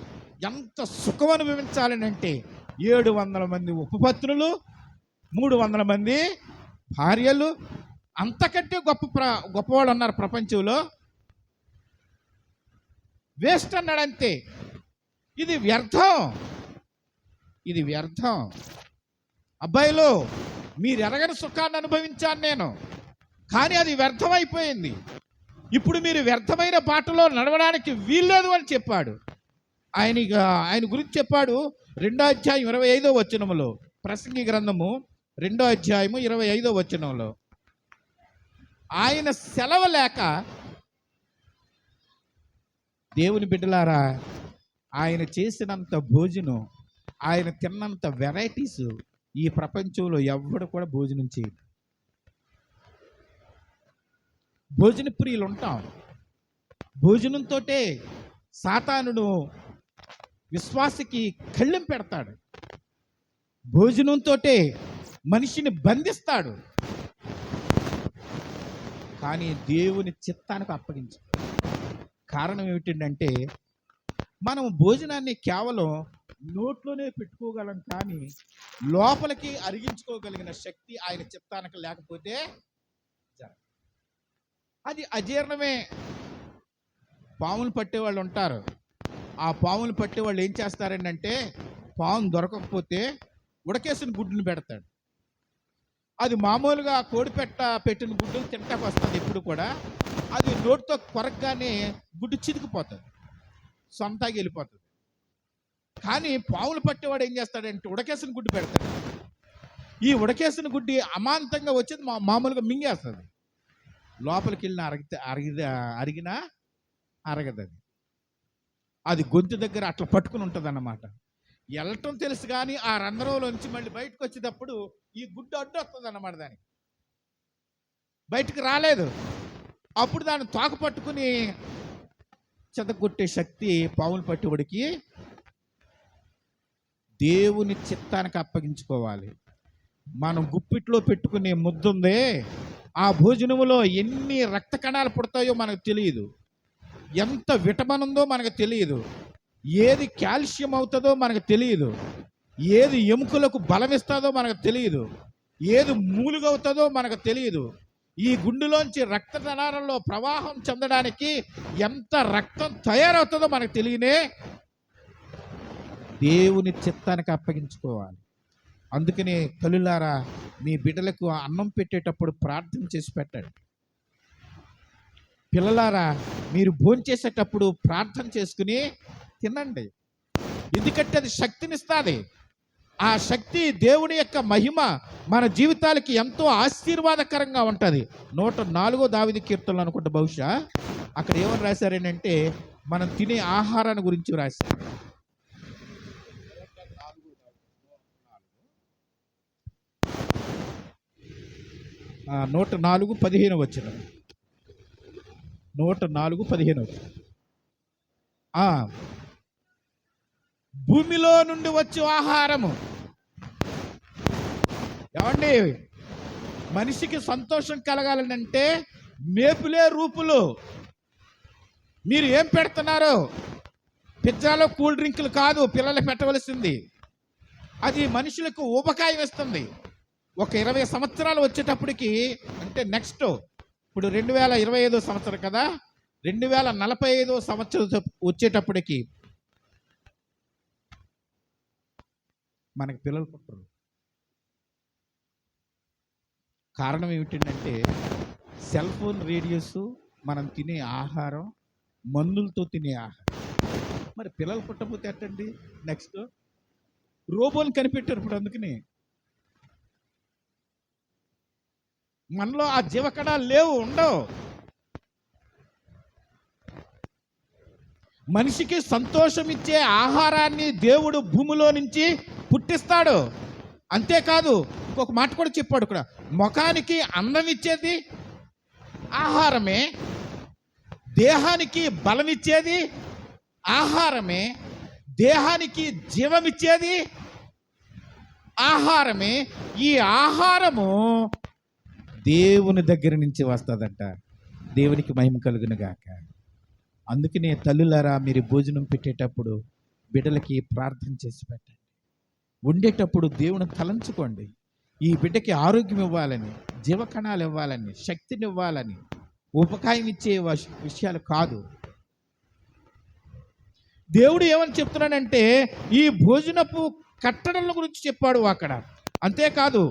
ఎంత సుఖం అనుభవించాలని అంటే 700 మంది ఉపపత్నులు, 300 మంది భార్యలు, అంతకంటే గొప్పవాళ్ళు ఉన్నారు ప్రపంచంలో. వేస్ట్ అన్నాడంతే. ఇది వ్యర్థం, ఇది వ్యర్థం. అబ్బాయిలు, మీరు ఎరగని సుఖాన్ని అనుభవించాను నేను, కానీ అది వ్యర్థమైపోయింది. ఇప్పుడు మీరు వ్యర్థమైన బాటలో నడవడానికి వీల్లేదు అని చెప్పాడు. ఆయన గురించి చెప్పాడు 2వ అధ్యాయం 25వ వచనంలో, ప్రసంగి గ్రంథము 2వ అధ్యాయము 25వ వచనంలో. ఆయన సెలవు లేక, దేవుని బిడ్డలారా, ఆయన చేసినంత భోజనం, ఆయన తిన్నంత వెరైటీస్ ఈ ప్రపంచంలో ఎవ్వడు కూడా భోజనం చేయడు. భోజన ప్రియులు ఉంటాం. భోజనంతో సాతానుడు విశ్వాసికి కళ్ళెం పెడతాడు. భోజనంతో మనిషిని బంధిస్తాడు. కానీ దేవుని చిత్తానికి అప్పగించు. కారణం ఏమిటంటే, మనం భోజనాన్ని కేవలం నోట్లోనే పెట్టుకోగలం, కానీ లోపలికి అరిగించుకోగలిగిన శక్తి ఆయన చిత్తానికి లేకపోతే అది అజీర్ణమే. పాములు పట్టేవాళ్ళు ఉంటారు. ఆ పాములు పట్టేవాళ్ళు ఏం చేస్తారంటే, పాము దొరకకపోతే ఉడకేసిన గుడ్డుని పెడతాడు. అది మామూలుగా పెట్టిన గుడ్డులు తింటాకు వస్తుంది ఎప్పుడు కూడా. అది నోటితో కొరకగానే గుడ్డు చితికిపోతుంది, సొంతగా వెళ్ళిపోతుంది. కానీ పాములు పట్టేవాడు ఏం చేస్తాడంటే ఉడకేసిన గుడ్డు పెడతాడు. ఈ ఉడకేసిన గుడ్డి అమాంతంగా వచ్చేది మామూలుగా మింగేస్తుంది. లోపలికి వెళ్ళిన అరిగినా అరగదు. అది గొంతు దగ్గర అట్లా పట్టుకుని ఉంటుంది అన్నమాట. వెళ్ళటం తెలుసు, కానీ ఆ రంధ్రంలోంచి మళ్ళీ బయటకు వచ్చేటప్పుడు ఈ గుడ్డు అడ్డు వస్తుంది అన్నమాట. దానికి బయటకు రాలేదు. అప్పుడు దాన్ని తోక పట్టుకుని చెదగొట్టే శక్తి పాములు పట్టేవాడికి. దేవుని చిత్తానికి అప్పగించుకోవాలి. మనం గుప్పిట్లో పెట్టుకునే ముద్దుందే, ఆ భోజనములో ఎన్ని రక్త కణాలు పుడతాయో మనకు తెలియదు, ఎంత విటమిన్ ఉందో మనకు తెలియదు, ఏది కాల్షియం అవుతుందో మనకు తెలియదు, ఏది ఎముకలకు బలం ఇస్తుందో మనకు తెలియదు, ఏది మూలుగవుతుందో మనకు తెలియదు. ఈ గుండెలోంచి రక్త కణాలలో ప్రవాహం చెందడానికి ఎంత రక్తం తయారవుతుందో మనకు తెలియనే. దేవుని చిత్తానికి అప్పగించుకోవాలి. అందుకనే తల్లులారా, మీ బిడ్డలకు అన్నం పెట్టేటప్పుడు ప్రార్థన చేసి పెట్టండి. పిల్లలారా, మీరు భోంచేసేటప్పుడు ప్రార్థన చేసుకుని తినండి. ఎందుకంటే అది శక్తినిస్తుంది. ఆ శక్తి, దేవుని యొక్క మహిమ మన జీవితాలకి ఎంతో ఆశీర్వాదకరంగా ఉంటుంది. 104వ దావీదు కీర్తనలు అనుకుంటా, బహుశా అక్కడ ఏమని రాశారేంటంటే, మనం తినే ఆహారాన్ని గురించి రాశారు. 104:15 వచనం. 104:15. భూమిలో నుండి వచ్చే ఆహారము. ఏమండి, మనిషికి సంతోషం కలగాలనంటే మేపులే రూపులు. మీరు ఏం పెడుతున్నారు? పిజ్జాలో కూల్ డ్రింకులు కాదు పిల్లలకు పెట్టవలసింది. అది మనుషులకు ఊబకాయం ఇస్తుంది. ఒక 20 సంవత్సరాలు వచ్చేటప్పటికి, అంటే నెక్స్ట్ ఇప్పుడు 2025 సంవత్సరం కదా, 2045 సంవత్సరం వచ్చేటప్పటికి మనకి పిల్లలు పుట్టరు. కారణం ఏమిటంటే సెల్ ఫోన్, రేడియోస్, మనం తినే ఆహారం, మందులతో తినే ఆహారం. మరి పిల్లలు పుట్టకపోతే ఎట్టండి? నెక్స్ట్ రోబోలు కనిపెట్టారు ఇప్పుడు. అందుకని మనలో ఆ జీవకణాలు లేవు, ఉండవు. మనిషికి సంతోషం ఇచ్చే ఆహారాన్ని దేవుడు భూమిలో నుంచి పుట్టిస్తాడు. అంతేకాదు ఇంకొక మాట కూడా చెప్పాడు ఇక్కడ, ముఖానికి అందం ఇచ్చేది ఆహారమే, దేహానికి బలం ఇచ్చేది ఆహారమే, దేహానికి జీవం ఇచ్చేది ఆహారమే. ఈ ఆహారము దేవుని దగ్గర నుంచి వస్తుందంట. దేవునికి మహిమ కలుగును గాక. అందుకనే తల్లులారా, మీరు భోజనం పెట్టేటప్పుడు బిడ్డలకి ప్రార్థన చేసి పెట్టండి. వండేటప్పుడు దేవుని తలంచుకోండి. ఈ బిడ్డకి ఆరోగ్యం ఇవ్వాలని, జీవకణాలు ఇవ్వాలని, శక్తిని ఇవ్వాలని, ఉపకాయం ఇచ్చే విషయాలు కాదు. దేవుడు ఏమని చెప్తున్నాడంటే ఈ భోజనపు కట్టడల గురించి చెప్పాడు అక్కడ. అంతేకాదు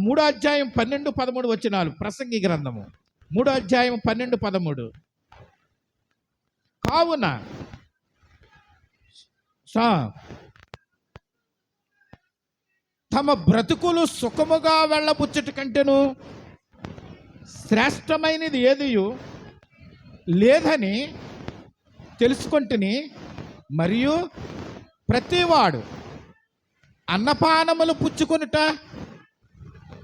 3వ అధ్యాయం 12-13 వచనాలు, ప్రసంగి గ్రంథము 3వ అధ్యాయం 12-13. కావున తమ బ్రతుకులు సుఖముగా వెళ్ళబుచ్చట కంటేను శ్రేష్టమైనది ఏదియు లేదని తెలుసుకొంటిని. మరియు ప్రతివాడు అన్నపానములు పుచ్చుకొనుట,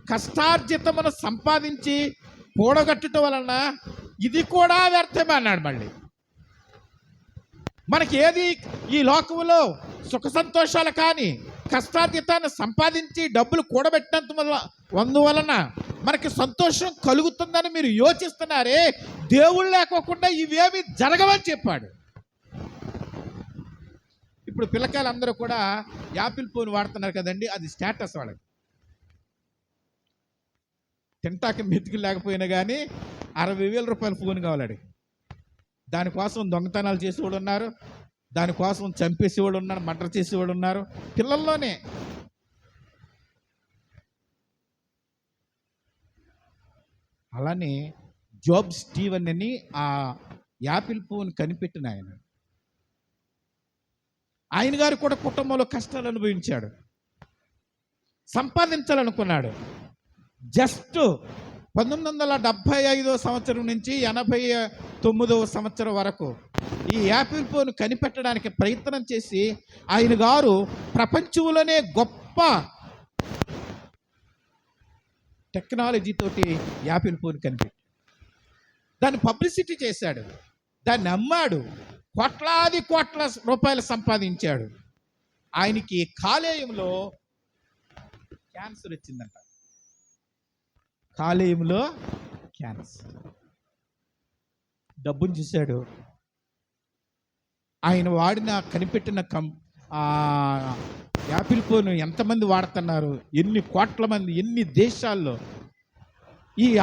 కష్టార్జితమును సంపాదించి కూడగట్టుట వలన ఇది కూడా వ్యర్థమే అన్నాడు. మళ్ళీ మనకి ఏది ఈ లోకంలో సుఖ సంతోషాలు కానీ, కష్టార్జితాన్ని సంపాదించి డబ్బులు కూడబెట్టినందువలన మనకి సంతోషం కలుగుతుందని మీరు యోచిస్తున్నారే, దేవుడు లేకోకుండా ఇవేమి జరగవని చెప్పాడు. ఇప్పుడు పిల్లకాయలు అందరూ కూడా యాపిల్ ఫోన్ వాడుతున్నారు కదండి, అది స్టేటస్. వాళ్ళకి తింటాకి మెతుకులు లేకపోయినా కానీ 60,000 రూపాయల ఫోన్ కావాలండి. దానికోసం దొంగతనాలు చేసేవాడు ఉన్నారు, దానికోసం చంపేసేవాడు ఉన్నారు, మర్డర్ చేసేవాడు ఉన్నారు పిల్లల్లోనే. అలానే జాబ్ స్టీవెన్ అని ఆ యాపిల్ ఫోన్ కనిపెట్టిన ఆయన గారు కూడా కుటుంబంలో కష్టాలు అనుభవించాడు, సంపాదించాలనుకున్నాడు. జస్ట్ 1975 సంవత్సరం నుంచి 89 సంవత్సరం వరకు ఈ యాపిల్ ఫోన్ కనిపెట్టడానికి ప్రయత్నం చేసి ఆయన గారు ప్రపంచంలోనే గొప్ప టెక్నాలజీతోటి యాపిల్ ఫోన్ కనిపెట్టి దాన్ని పబ్లిసిటీ చేశాడు, దాన్ని అమ్మాడు, కోట్లాది కోట్ల రూపాయలు సంపాదించాడు. ఆయనకి కాలేయంలో క్యాన్సర్ వచ్చిందంట. కాలేయంలో క్యాన్సర్. డబ్బును చూశాడు. ఆయన వాడిన కనిపెట్టిన యాపిల్ ఫోన్ ఎంతమంది వాడుతున్నారు, ఎన్ని కోట్ల మంది, ఎన్ని దేశాల్లో.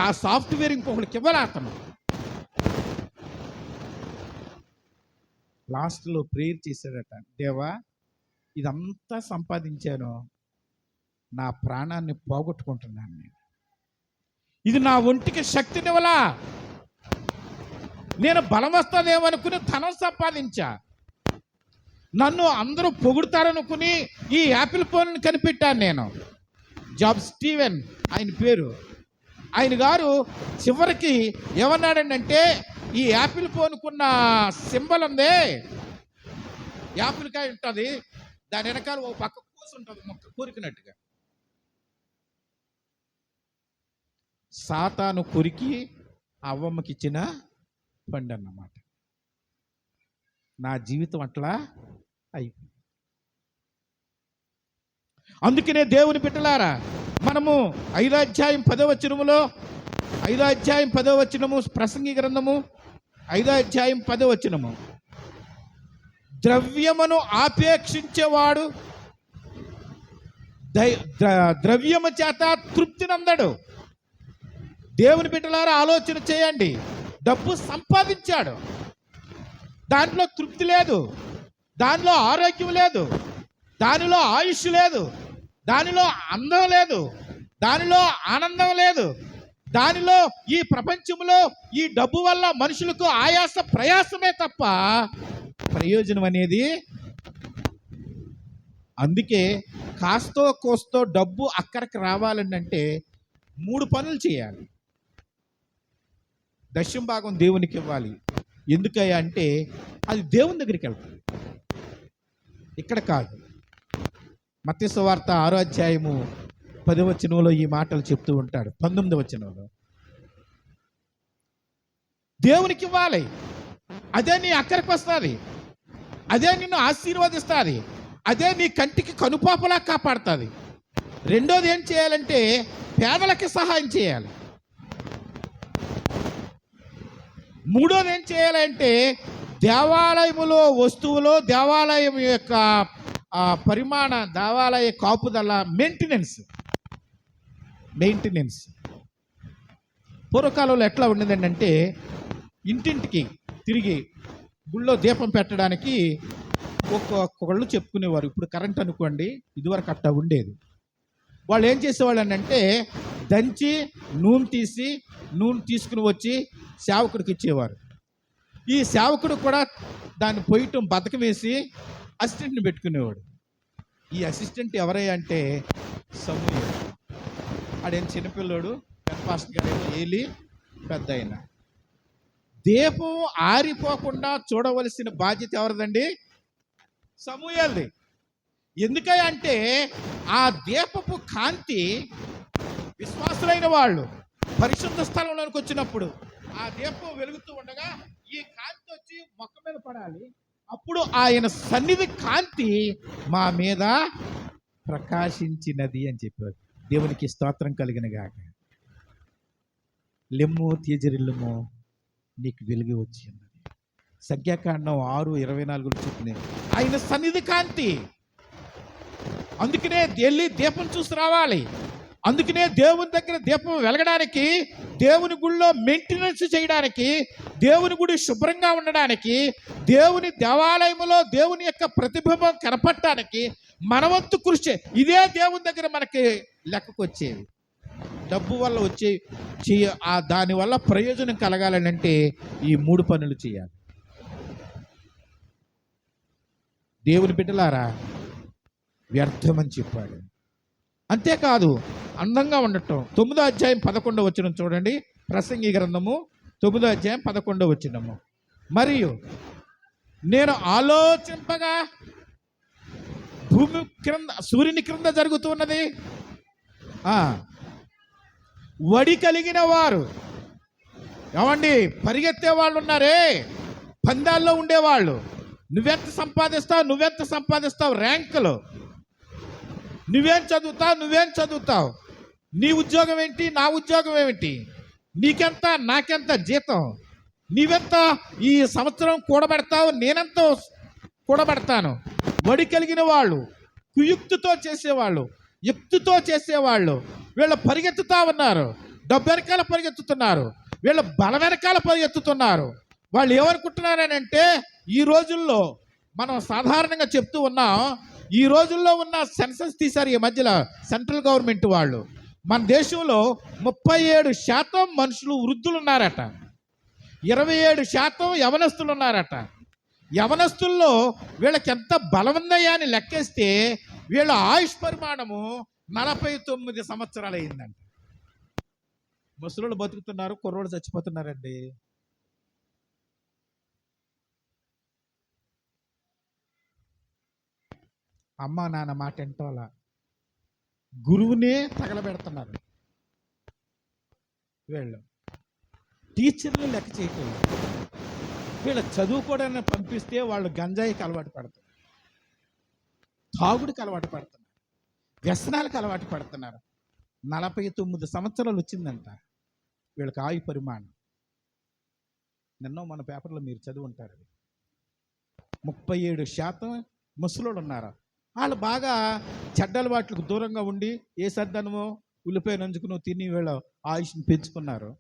ఆ సాఫ్ట్వేర్ ఇంకొకరికి ఇవ్వలేతను. లాస్ట్లో ప్రేయర్ చేశాడట, దేవా ఇదంతా సంపాదించాను, నా ప్రాణాన్ని పోగొట్టుకుంటున్నాను, ఇది నా ఒంటికి శక్తినివ్వలా, నేను బలం వస్తుందేమనుకుని ధనం సంపాదించా, నన్ను అందరూ పొగుడతారనుకుని ఈ యాపిల్ ఫోన్ కనిపెట్టాను నేను. జాబ్ స్టీవెన్ ఆయన పేరు. ఆయన గారు చివరికి ఏమన్నాడంటే, ఈ యాపిల్ ఫోన్కున్న సింబల్ ఉంది, యాపిల్ కాయ ఉంటుంది, దాని వెనకాల ఒక పక్క కూసుంటుంది మొక్క కొరికినట్టుగా. సాతాను కొరికి అవ్వమ్మకి ఇచ్చిన పండు అన్నమాట. నా జీవితం అట్లా అయిపోయింది. అందుకనే దేవుని బిడ్డలారా, మనము 5వ అధ్యాయం 10వ వచనములో, 5వ అధ్యాయం 10వ వచనము, ప్రసంగి గ్రంథము 5వ అధ్యాయం 10వ వచనము, ద్రవ్యమును ఆపేక్షించేవాడు ద్రవ్యము చేత తృప్తి నందడు. దేవుని బిడ్డలారా ఆలోచన చేయండి. డబ్బు సంపాదించాడు, దాంట్లో తృప్తి లేదు, దానిలో ఆరోగ్యం లేదు, దానిలో ఆయుష్ లేదు, దానిలో అందం లేదు, దానిలో ఆనందం లేదు, దానిలో ఈ ప్రపంచంలో ఈ డబ్బు వల్ల మనుషులకు ఆయాస ప్రయాసమే తప్ప ప్రయోజనం అనేది. అందుకే కాస్తో కోస్తో డబ్బు అక్కడికి రావాలని అంటే 3 పనులు చేయాలి. దశమ భాగం దేవునికి ఇవ్వాలి. ఎందుకయ్యా అంటే అది దేవుని దగ్గరికి వెళ్తుంది, ఇక్కడ కాదు. మత్తయి సువార్త 6వ అధ్యాయము 10వ వచనంలో ఈ మాటలు చెప్తూ ఉంటాడు. 19వ వచనంలో దేవునికి ఇవ్వాలి, అదే నీ అక్కడికి వస్తుంది, అదే నిన్ను ఆశీర్వదిస్తుంది, అదే నీ కంటికి కనుపాపలా కాపాడుతుంది. రెండోది ఏం చేయాలంటే పేదలకి సహాయం చేయాలి. మూడోది ఏం చేయాలంటే దేవాలయములో వస్తువులో దేవాలయం యొక్క పరిమాణ, దేవాలయ కాపుదల, మెయింటెనెన్స్. పూర్వకాలంలో ఎట్లా ఉండేదండి అంటే ఇంటింటికి తిరిగి గుళ్ళో దీపం పెట్టడానికి ఒక్కొక్కళ్ళు చెప్పుకునేవారు. ఇప్పుడు కరెంట్ అనుకోండి, ఇదివరకు అట్టా ఉండేది. వాళ్ళు ఏం చేసేవాళ్ళు అంటే దంచి నూనె తీసుకుని వచ్చి సేవకుడికి ఇచ్చేవారు. ఈ సేవకుడు కూడా దాన్ని పొయ్యటం బతకం వేసి అసిస్టెంట్ని పెట్టుకునేవాడు. ఈ అసిస్టెంట్ ఎవరయ్యా అంటే సమూయేలు. ఆడేం చిన్నపిల్లోడు, పెద్దపాస్టర్ గారు ఏలి పెద్ద అయిన. దీపం ఆరిపోకుండా చూడవలసిన బాధ్యత ఎవరిదండి? సమూయేలుది. ఎందుకయ్యా అంటే ఆ దీపపు కాంతి విశ్వాసులైన వాళ్ళు పరిశుద్ధ స్థలంలోనికి వచ్చినప్పుడు ఆ దీపం వెలుగుతూ ఉండగా ఈ కాంతి వచ్చి మొక్క మీద పడాలి. అప్పుడు ఆయన సన్నిధి కాంతి మా మీద ప్రకాశించినది అని చెప్పారు. దేవునికి స్తోత్రం కలిగిన గాక. లెమ్ము తేజరిల్లుము, నీకు వెలుగు వచ్చింది. సంఖ్యాకాండం 6:24 చెప్పిన ఆయన సన్నిధి కాంతి. అందుకనే వెళ్ళి దీపం చూసి రావాలి. అందుకనే దేవుని దగ్గర దీపం వెలగడానికి, దేవుని గుడిలో మెయింటెనెన్స్ చేయడానికి, దేవుని గుడి శుభ్రంగా ఉండడానికి, దేవుని దేవాలయంలో దేవుని యొక్క ప్రతిబింబం కనపడటానికి మనవంతు కృషి. ఇదే దేవుని దగ్గర మనకి లెక్కకు వచ్చేది. డబ్బు వల్ల వచ్చే దానివల్ల ప్రయోజనం కలగాలని అంటే ఈ 3 పనులు చేయాలి. దేవుని బిడ్డలారా, వ్యర్థమని చెప్పాడు. అంతేకాదు అందంగా ఉండటం. 9వ అధ్యాయం 11వ వచనం చూడండి. ప్రసంగి గ్రంథము 9వ అధ్యాయం 11వ వచనము. మరియు నేను ఆలోచింపగా భూమి క్రింద, సూర్యుని క్రింద జరుగుతున్నది వడి కలిగిన వారు. ఏమండి, పరిగెత్తే వాళ్ళు ఉన్నారే, పందాల్లో ఉండేవాళ్ళు. నువ్వెంత సంపాదిస్తావు ర్యాంకులు, నువ్వేం చదువుతావు, నీ ఉద్యోగం ఏంటి, నా ఉద్యోగం ఏమిటి, నీకెంత నాకెంత జీతం, నీవెంత ఈ సంవత్సరం కూడబెడతావు, నేనెంత కూడబెడతాను. వడి కలిగిన వాళ్ళు, కుయుక్తితో చేసేవాళ్ళు, యుక్తితో చేసేవాళ్ళు, వీళ్ళు పరిగెత్తుతా ఉన్నారు. డబ్బు వెనకాల పరిగెత్తుతున్నారు, వీళ్ళు బల వెనకాల పరిగెత్తుతున్నారు. వాళ్ళు ఏమనుకుంటున్నారని అంటే, ఈ రోజుల్లో మనం సాధారణంగా చెప్తూ ఉన్నాం, ఈ రోజుల్లో ఉన్న సెన్సస్ తీశారు ఈ మధ్యలో సెంట్రల్ గవర్నమెంట్ వాళ్ళు. మన దేశంలో 37% మనుషులు వృద్ధులు ఉన్నారట, 27% యవనస్తులు ఉన్నారట. యవనస్తుల్లో వీళ్ళకి ఎంత బలం ఉందయ్యా అని లెక్కేస్తే వీళ్ళ ఆయుష్ పరిమాణము 49 సంవత్సరాలు అయిందంట. ముసలోళ్ళు బతుకుతున్నారు, కుర్రోళ్ళు చచ్చిపోతున్నారండి. అమ్మ నాన్న మాట ఎంటోలా గురువునే తగలబెడుతున్నారు. వీళ్ళు టీచర్లు లెక్క చేయట్లేదు. వీళ్ళ చదువుకోవడానికి పంపిస్తే వాళ్ళు గంజాయికి అలవాటు పడతారు, తాగుడికి అలవాటు పడుతున్నారు. వ్యసనాలకు అలవాటు పడుతున్నారు. 49 సంవత్సరాలు వచ్చిందంట వీళ్ళకి ఆయు పరిమాణం. నిన్న మన పేపర్లో మీరు చదివి ఉంటారు. 37% ముసలోళ్ళు ఉన్నారు. వాళ్ళు బాగా చెడ్డ అలవాట్లకు దూరంగా ఉండి ఏ సద్దనమో ఉల్లిపాయ నంచుకుని తిని వీళ్ళ ఆయుష్ని పెంచుకున్నారు.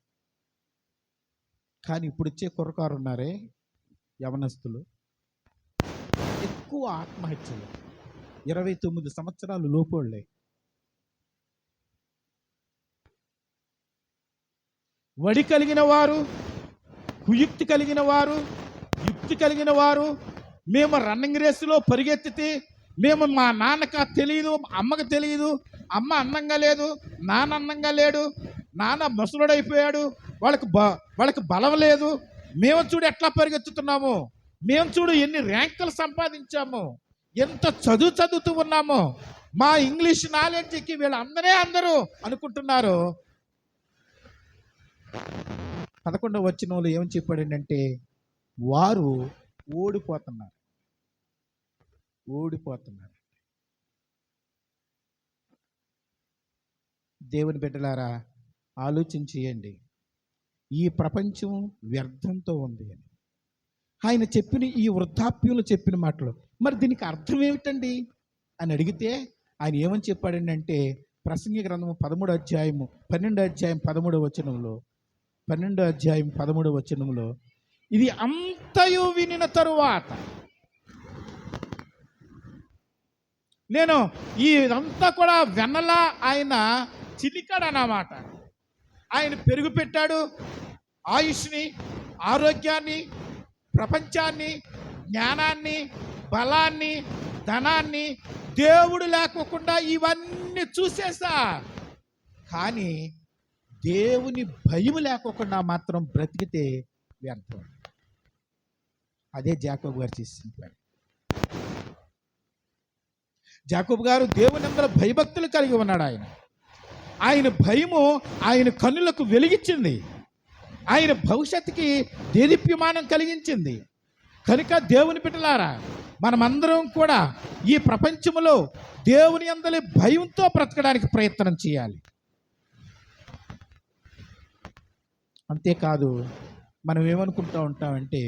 కానీ ఇప్పుడు వచ్చే కుర్రకారు ఉన్నారే యవనస్తులు, ఎక్కువ ఆత్మహత్యలు 29 సంవత్సరాలు లోపోళ్ళే. వడి కలిగిన వారు, కుయుక్తి కలిగిన వారు, యుక్తి కలిగిన వారు, మేము రన్నింగ్ రేసులో పరిగెత్తితే మేము మా నాన్నకు తెలియదు, అమ్మకు తెలియదు, అమ్మ అందంగా లేదు, నాన్న అందంగా లేడు, నాన్న ముసలుడైపోయాడు, వాళ్ళకి బలం లేదు, మేము చూడు ఎట్లా పరిగెత్తుతున్నాము, మేము చూడు ఎన్ని ర్యాంకులు సంపాదించాము, ఎంత చదువుతూ ఉన్నాము, మా ఇంగ్లీష్ నాలెడ్జ్కి అందరూ అనుకుంటున్నారు. 11వ వచనంలో ఏమని చెప్పాడంటే వారు ఓడిపోతున్నారు. దేవుని బిడ్డలారా, ఆలోచన చేయండి. ఈ ప్రపంచం వ్యర్థంతో ఉంది అని ఆయన చెప్పిన ఈ వృద్ధాప్యంలో చెప్పిన మాటలు, మరి దీనికి అర్థం ఏమిటండి అని అడిగితే ఆయన ఏమని చెప్పాడంటే ప్రసంగి గ్రంథము 13వ అధ్యాయము 12వ అధ్యాయం 13వ వచనంలో 12వ అధ్యాయం 13వ వచనంలో ఇది అంతయు వినిన తరువాత నేను ఇదంతా కూడా వెన్నలా ఆయన చిలికాడు అన్నమాట. ఆయన పెరుగు పెట్టాడు, ఆయుష్ని, ఆరోగ్యాన్ని, ప్రపంచాన్ని, జ్ఞానాన్ని, బలాన్ని, ధనాన్ని దేవుడు లేకోకుండా ఇవన్నీ చూసేసా. కానీ దేవుని భయం లేకోకుండా మాత్రం బ్రతికితే వ్యర్థం. అదే యాకోబు గారు చేసిన పని. యాకోబు గారు దేవుని అందరూ భయభక్తులు కలిగి ఉన్నాడు. ఆయన భయము ఆయన కన్నులకు వెలిగించింది, ఆయన భవిష్యత్తుకి దేదీప్యమానం కలిగించింది. కనుక దేవుని బిడ్డలారా, మనమందరం కూడా ఈ ప్రపంచంలో దేవుని అందరి భయంతో బ్రతకడానికి ప్రయత్నం చేయాలి. అంతేకాదు మనం ఏమనుకుంటూ ఉంటామంటే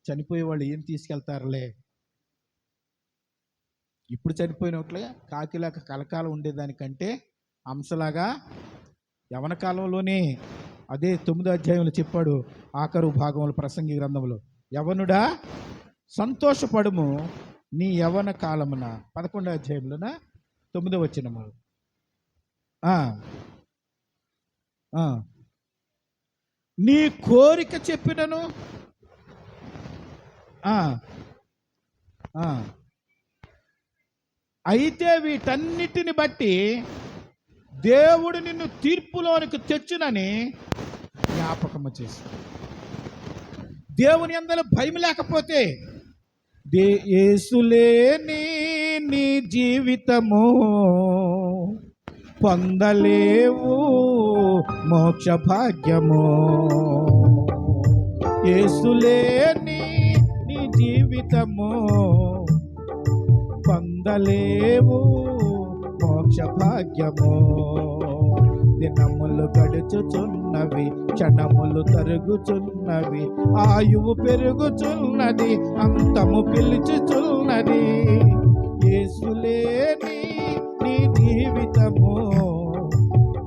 చనిపోయే వాళ్ళు ఏం తీసుకెళ్తారులే, ఇప్పుడు చనిపోయినట్లే కాకిలాగా కలకాలం ఉండేదానికంటే అంశలాగా యవన కాలంలోనే, అదే 9వ అధ్యాయంలో చెప్పాడు ఆఖరు భాగంలో ప్రసంగి గ్రంథంలో, యవనుడా సంతోషపడుము నీ యవన కాలమున. 11వ అధ్యాయంలోన 9వ వచనము, నీ కోరిక చెప్పినను అయితే వీటన్నిటిని బట్టి దేవుడు నిన్ను తీర్పులోనికి తెచ్చునని జ్ఞాపకము చేస్తాడు. దేవుని అందరూ భయం లేకపోతే యేసులేని నీ జీవితము పొందలేవు మోక్ష భాగ్యము. యేసులేని నీ జీవితము పొందలేవు మోక్ష భాగ్యము. దినములు గడుచుచున్నవి, క్షణములు తరుగుచున్నవి, ఆయువు పెరుగుచున్నది, అంతము పిలుచుచున్నది. యేసులేని నీ జీవితము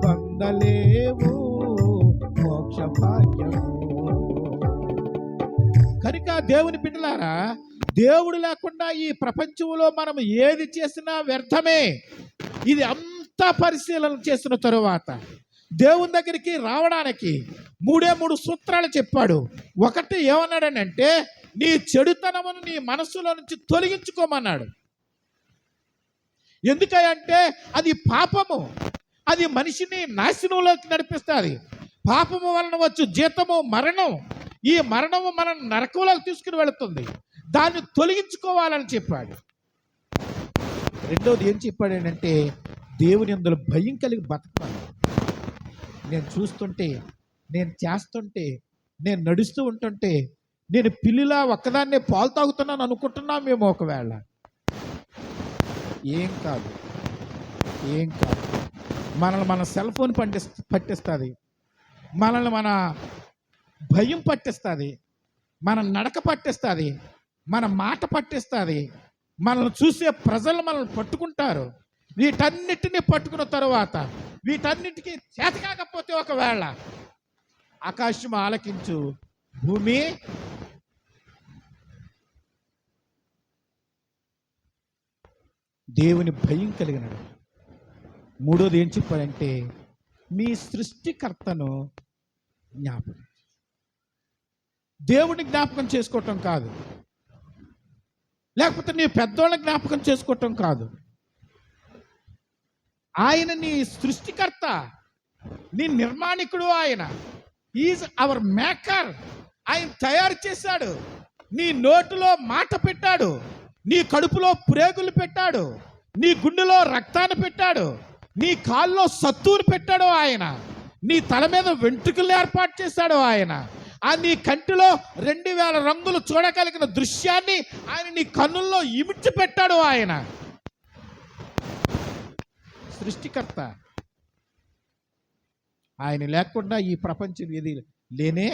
పొందలేవు మోక్ష భాగ్యము. కనుక దేవుని బిడ్డలారా, దేవుడు లేకుండా ఈ ప్రపంచంలో మనం ఏది చేసినా వ్యర్థమే. ఇది అంతా పరిశీలన చేసిన తరువాత దేవుని దగ్గరికి రావడానికి 3 సూత్రాలు చెప్పాడు. ఒకటి ఏమన్నాడనంటే నీ చెడుతనమును నీ మనస్సులో నుంచి తొలగించుకోమన్నాడు. ఎందుకంటే అది పాపము, అది మనిషిని నాశనంలోకి నడిపిస్తుంది. పాపము వలన వచ్చు జీతము మరణం. ఈ మరణము మనం నరకంలోకి తీసుకుని వెళుతుంది. దాన్ని తొలగించుకోవాలని చెప్పాడు. రెండోది ఏం చెప్పాడంటే దేవుని అందులో భయం కలిగి బతకాలి. నేను చూస్తుంటే, నేను చేస్తుంటే, నేను నడుస్తూ ఉంటుంటే, నేను పిల్లిలా ఒక్కదాన్నే పాలు తాగుతున్నాను అనుకుంటున్నాం మేము. ఒకవేళ ఏం కాదు, ఏం కాదు. మనల్ని మన సెల్ ఫోన్ పట్టిస్తుంది, మనల్ని మన భయం పట్టిస్తుంది, మన నడక పట్టిస్తుంది, మన మాట పట్టిస్తుంది, మనల్ని చూసే ప్రజలు మనల్ని పట్టుకుంటారు. వీటన్నిటిని పట్టుకున్న తరువాత వీటన్నిటికీ చేత కాకపోతే ఒకవేళ ఆకాశం ఆలకించు, భూమి దేవుని భయం కలిగినడు. మూడోది ఏం చెప్పాడంటే మీ సృష్టికర్తను జ్ఞాపకం, దేవుని జ్ఞాపకం చేసుకోవటం కాదు, లేకపోతే నీ పెద్దోళ్ళని జ్ఞాపకం చేసుకోవటం కాదు. ఆయన నీ సృష్టికర్త, నీ నిర్మాణికుడు. ఆయన ఈజ్ అవర్ మేకర్. ఆయన తయారు చేశాడు. నీ నోటిలో మాట పెట్టాడు, నీ కడుపులో ప్రేగులు పెట్టాడు, నీ గుండెలో రక్తాన్ని పెట్టాడు, నీ కాల్లో సత్తువుని పెట్టాడు ఆయన, నీ తల మీద వెంట్రుకలు ఏర్పాటు చేశాడు ఆయన, నీ కంటిలో 2000 రంగులు చూడగలిగిన దృశ్యాన్ని ఆయన నీ కన్నుల్లో ఇమిడ్చి పెట్టాడు. ఆయన సృష్టికర్త. ఆయన లేకుండా ఈ ప్రపంచం ఏది లేనే.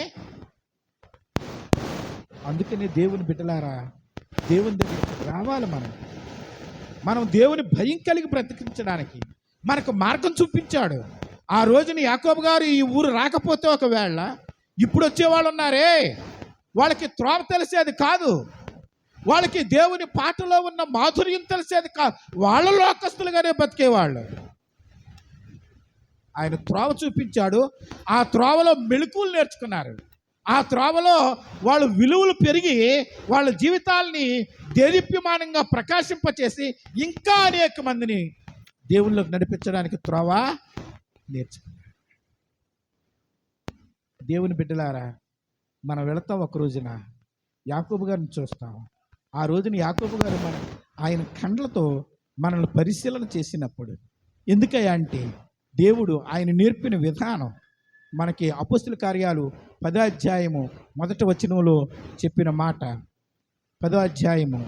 అందుకనే దేవుని బిడ్డలారా, దేవుని దగ్గరికి రావాలి. మనం దేవుని భయం కలిగి బ్రతికించడానికి మనకు మార్గం చూపించాడు. ఆ రోజున యాకోబు గారు ఈ ఊరు రాకపోతే ఒకవేళ ఇప్పుడు వచ్చేవాళ్ళు ఉన్నారే, వాళ్ళకి త్రోవ తెలిసేది కాదు, వాళ్ళకి దేవుని పాటలో ఉన్న మాధుర్యం తెలిసేది కాదు, వాళ్ళ లోకస్తులుగానే బతికేవాళ్ళు. ఆయన త్రోవ చూపించాడు. ఆ త్రోవలో మెళుకువలు నేర్చుకున్నారు. ఆ త్రోవలో వాళ్ళు విలువలు పెరిగి వాళ్ళ జీవితాల్ని దేదీప్యమానంగా ప్రకాశింపచేసి ఇంకా అనేక మందిని దేవుళ్ళకి నడిపించడానికి త్రోవ నేర్చుకున్నారు. దేవుని బిడ్డలారా, మనం వెళతాం. ఒక రోజున యాకోబు గారిని చూస్తాం. ఆ రోజున యాకోబు గారు ఆయన కండ్లతో మనల్ని పరిశీలన చేసినప్పుడు, ఎందుకయ్యా అంటే దేవుడు ఆయన నేర్పిన విధానం మనకి అపోస్తుల కార్యాలు 10వ అధ్యాయము 1వ వచనంలో చెప్పిన మాట. 10వ అధ్యాయము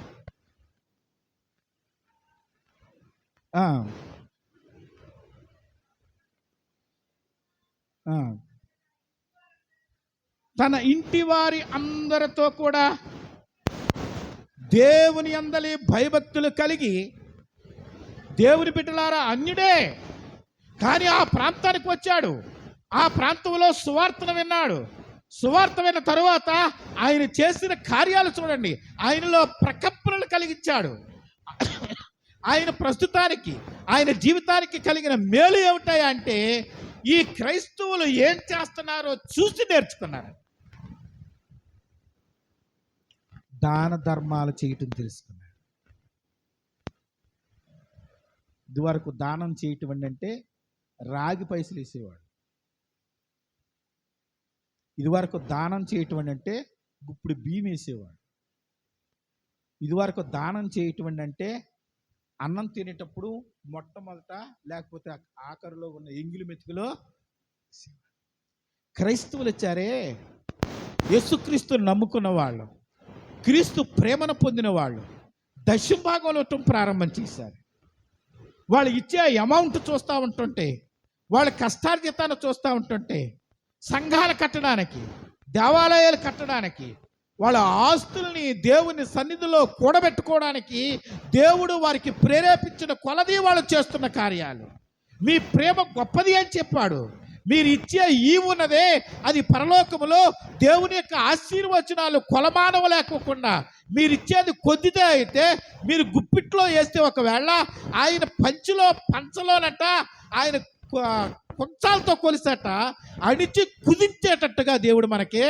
తన ఇంటి వారి అందరితో కూడా దేవుని యందలి భయభక్తులు కలిగి, దేవుని బిడ్డలారా అన్యుడే కానీ ఆ ప్రాంతానికి వచ్చాడు. ఆ ప్రాంతంలో సువార్తను విన్నాడు. సువార్త విన్న తరువాత ఆయన చేసిన కార్యాలు చూడండి. ఆయనలో ప్రకంపనలు కలిగించాడు. ఆయన ప్రస్తుతానికి ఆయన జీవితానికి కలిగిన మేలు ఏమిటాయి అంటే ఈ క్రైస్తవులు ఏం చేస్తున్నారో చూసి నేర్చుకున్నారు. దాన ధర్మాలు చేయటం తెలుసుకున్నాడు. ఇదివరకు దానం చేయటం అంటే రాగి పైసలు వేసేవాడు. ఇదివరకు దానం చేయటం అంటే గుప్పుడు బియ్యం వేసేవాడు. ఇదివరకు దానం చేయటం అంటే అన్నం తినేటప్పుడు మొట్టమొదట లేకపోతే ఆఖరిలో ఉన్న ఎంగిలి మెతుకులో. క్రైస్తవులు వచ్చారే, యేసుక్రీస్తుని నమ్ముకున్న వాళ్ళు, క్రీస్తు ప్రేమను పొందిన వాళ్ళు దశమ భాగంలో ఇవ్వటం ప్రారంభం చేశారు. వాళ్ళు ఇచ్చే అమౌంట్ చూస్తూ ఉంటుంటే, వాళ్ళ కష్టార్జితాన్ని చూస్తూ ఉంటుంటే, సంఘాలు కట్టడానికి, దేవాలయాలు కట్టడానికి, వాళ్ళ ఆస్తుల్ని దేవుని సన్నిధిలో కూడబెట్టుకోవడానికి దేవుడు వారికి ప్రేరేపించిన కొలది వాళ్ళు చేస్తున్న కార్యాలు. మీ ప్రేమ గొప్పది అని చెప్పాడు. మీరు ఇచ్చే ఉన్నదే అది పరలోకములో దేవుని యొక్క ఆశీర్వచనాలు కొలమానవ లేకోకుండా మీరు ఇచ్చేది కొద్దిదే అయితే మీరు గుప్పిట్లో వేస్తే ఒకవేళ ఆయన పంచలోనట ఆయన కొంచాలతో కొలిసట అడిచి కుదించేటట్టుగా దేవుడు మనకి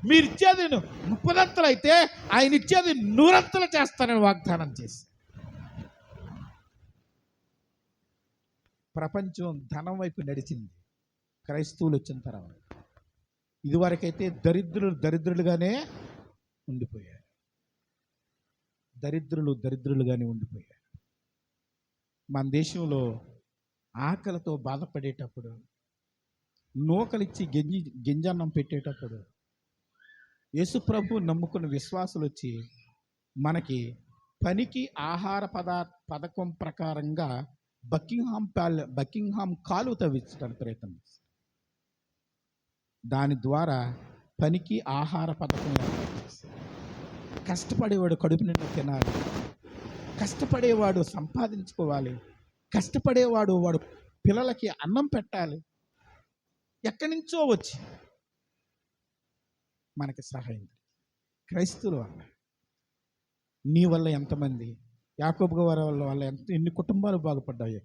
మీరు ఇచ్చేది 30 అయితే ఆయన ఇచ్చేది 100 చేస్తానని వాగ్దానం చేసి. ప్రపంచం ధనం వైపు నడిచింది క్రైస్తవులు వచ్చిన తర్వాత. ఇదివరకైతే దరిద్రులుగానే ఉండిపోయారు. దరిద్రులుగానే ఉండిపోయారు. మన దేశంలో ఆకలితో బాధపడేటప్పుడు, నూకలిచ్చి గింజన్నం పెట్టేటప్పుడు యేసు ప్రభు నమ్ముకున్న విశ్వాసులు వచ్చి మనకి పనికి ఆహార పథకం ప్రకారంగా బకింగ్హామ్ కాలువ తవ్వించడానికి ప్రయత్నం చేశారు. దాని ద్వారా పనికి ఆహార పథకం ఏర్పాటు చేశారు. కష్టపడేవాడు కడుపు నిండా తినాలి, కష్టపడేవాడు సంపాదించుకోవాలి, కష్టపడేవాడు వాడు పిల్లలకి అన్నం పెట్టాలి. ఎక్కడి నుంచో వచ్చి మనకి సహాయం. క్రైస్తవుల వల్ల, నీ వల్ల ఎంతమంది, యాకోబు గారి వల్ల ఎన్ని కుటుంబాలు బాగుపడ్డాయి,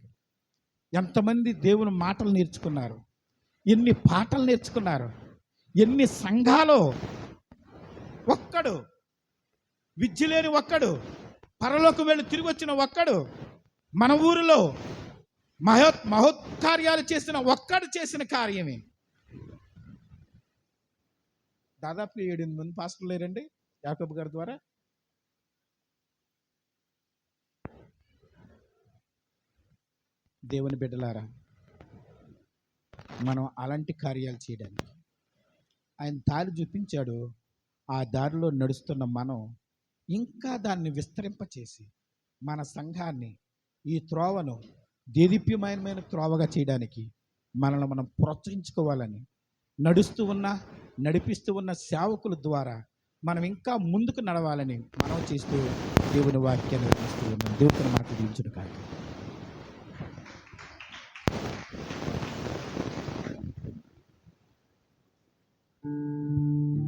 ఎంతమంది దేవుని మాటలు నేర్చుకున్నారు, ఎన్ని పాటలు నేర్చుకున్నారు, ఎన్ని సంఘాలు. ఒక్కడు విద్య లేని ఒక్కడు, పరలోకి వెళ్ళి తిరిగి వచ్చిన ఒక్కడు, మన ఊరిలో మహోత్కార్యాలు చేసిన ఒక్కడు చేసిన కార్యమే. దాదాపు 7-8 మంది పాస్టర్లు లేరండి యాకోబు గారి ద్వారా. దేవుని బిడ్డలారా, మనం అలాంటి కార్యాలు చేయడానికి ఆయన దారి చూపించాడు. ఆ దారిలో నడుస్తున్న మనం ఇంకా దాన్ని విస్తరింపచేసి మన సంఘాన్ని, ఈ త్రోవను దేదీప్యమైన త్రోవగా చేయడానికి మనల్ని మనం ప్రోత్సహించుకోవాలని, నడిపిస్తూ ఉన్న సేవకుల ద్వారా మనం ఇంకా ముందుకు నడవాలని మనం చేస్తూ దేవుని వాక్యాన్ని వినిపిస్తూ ఉన్నాం. దేవుని మాట దీవించును కాక.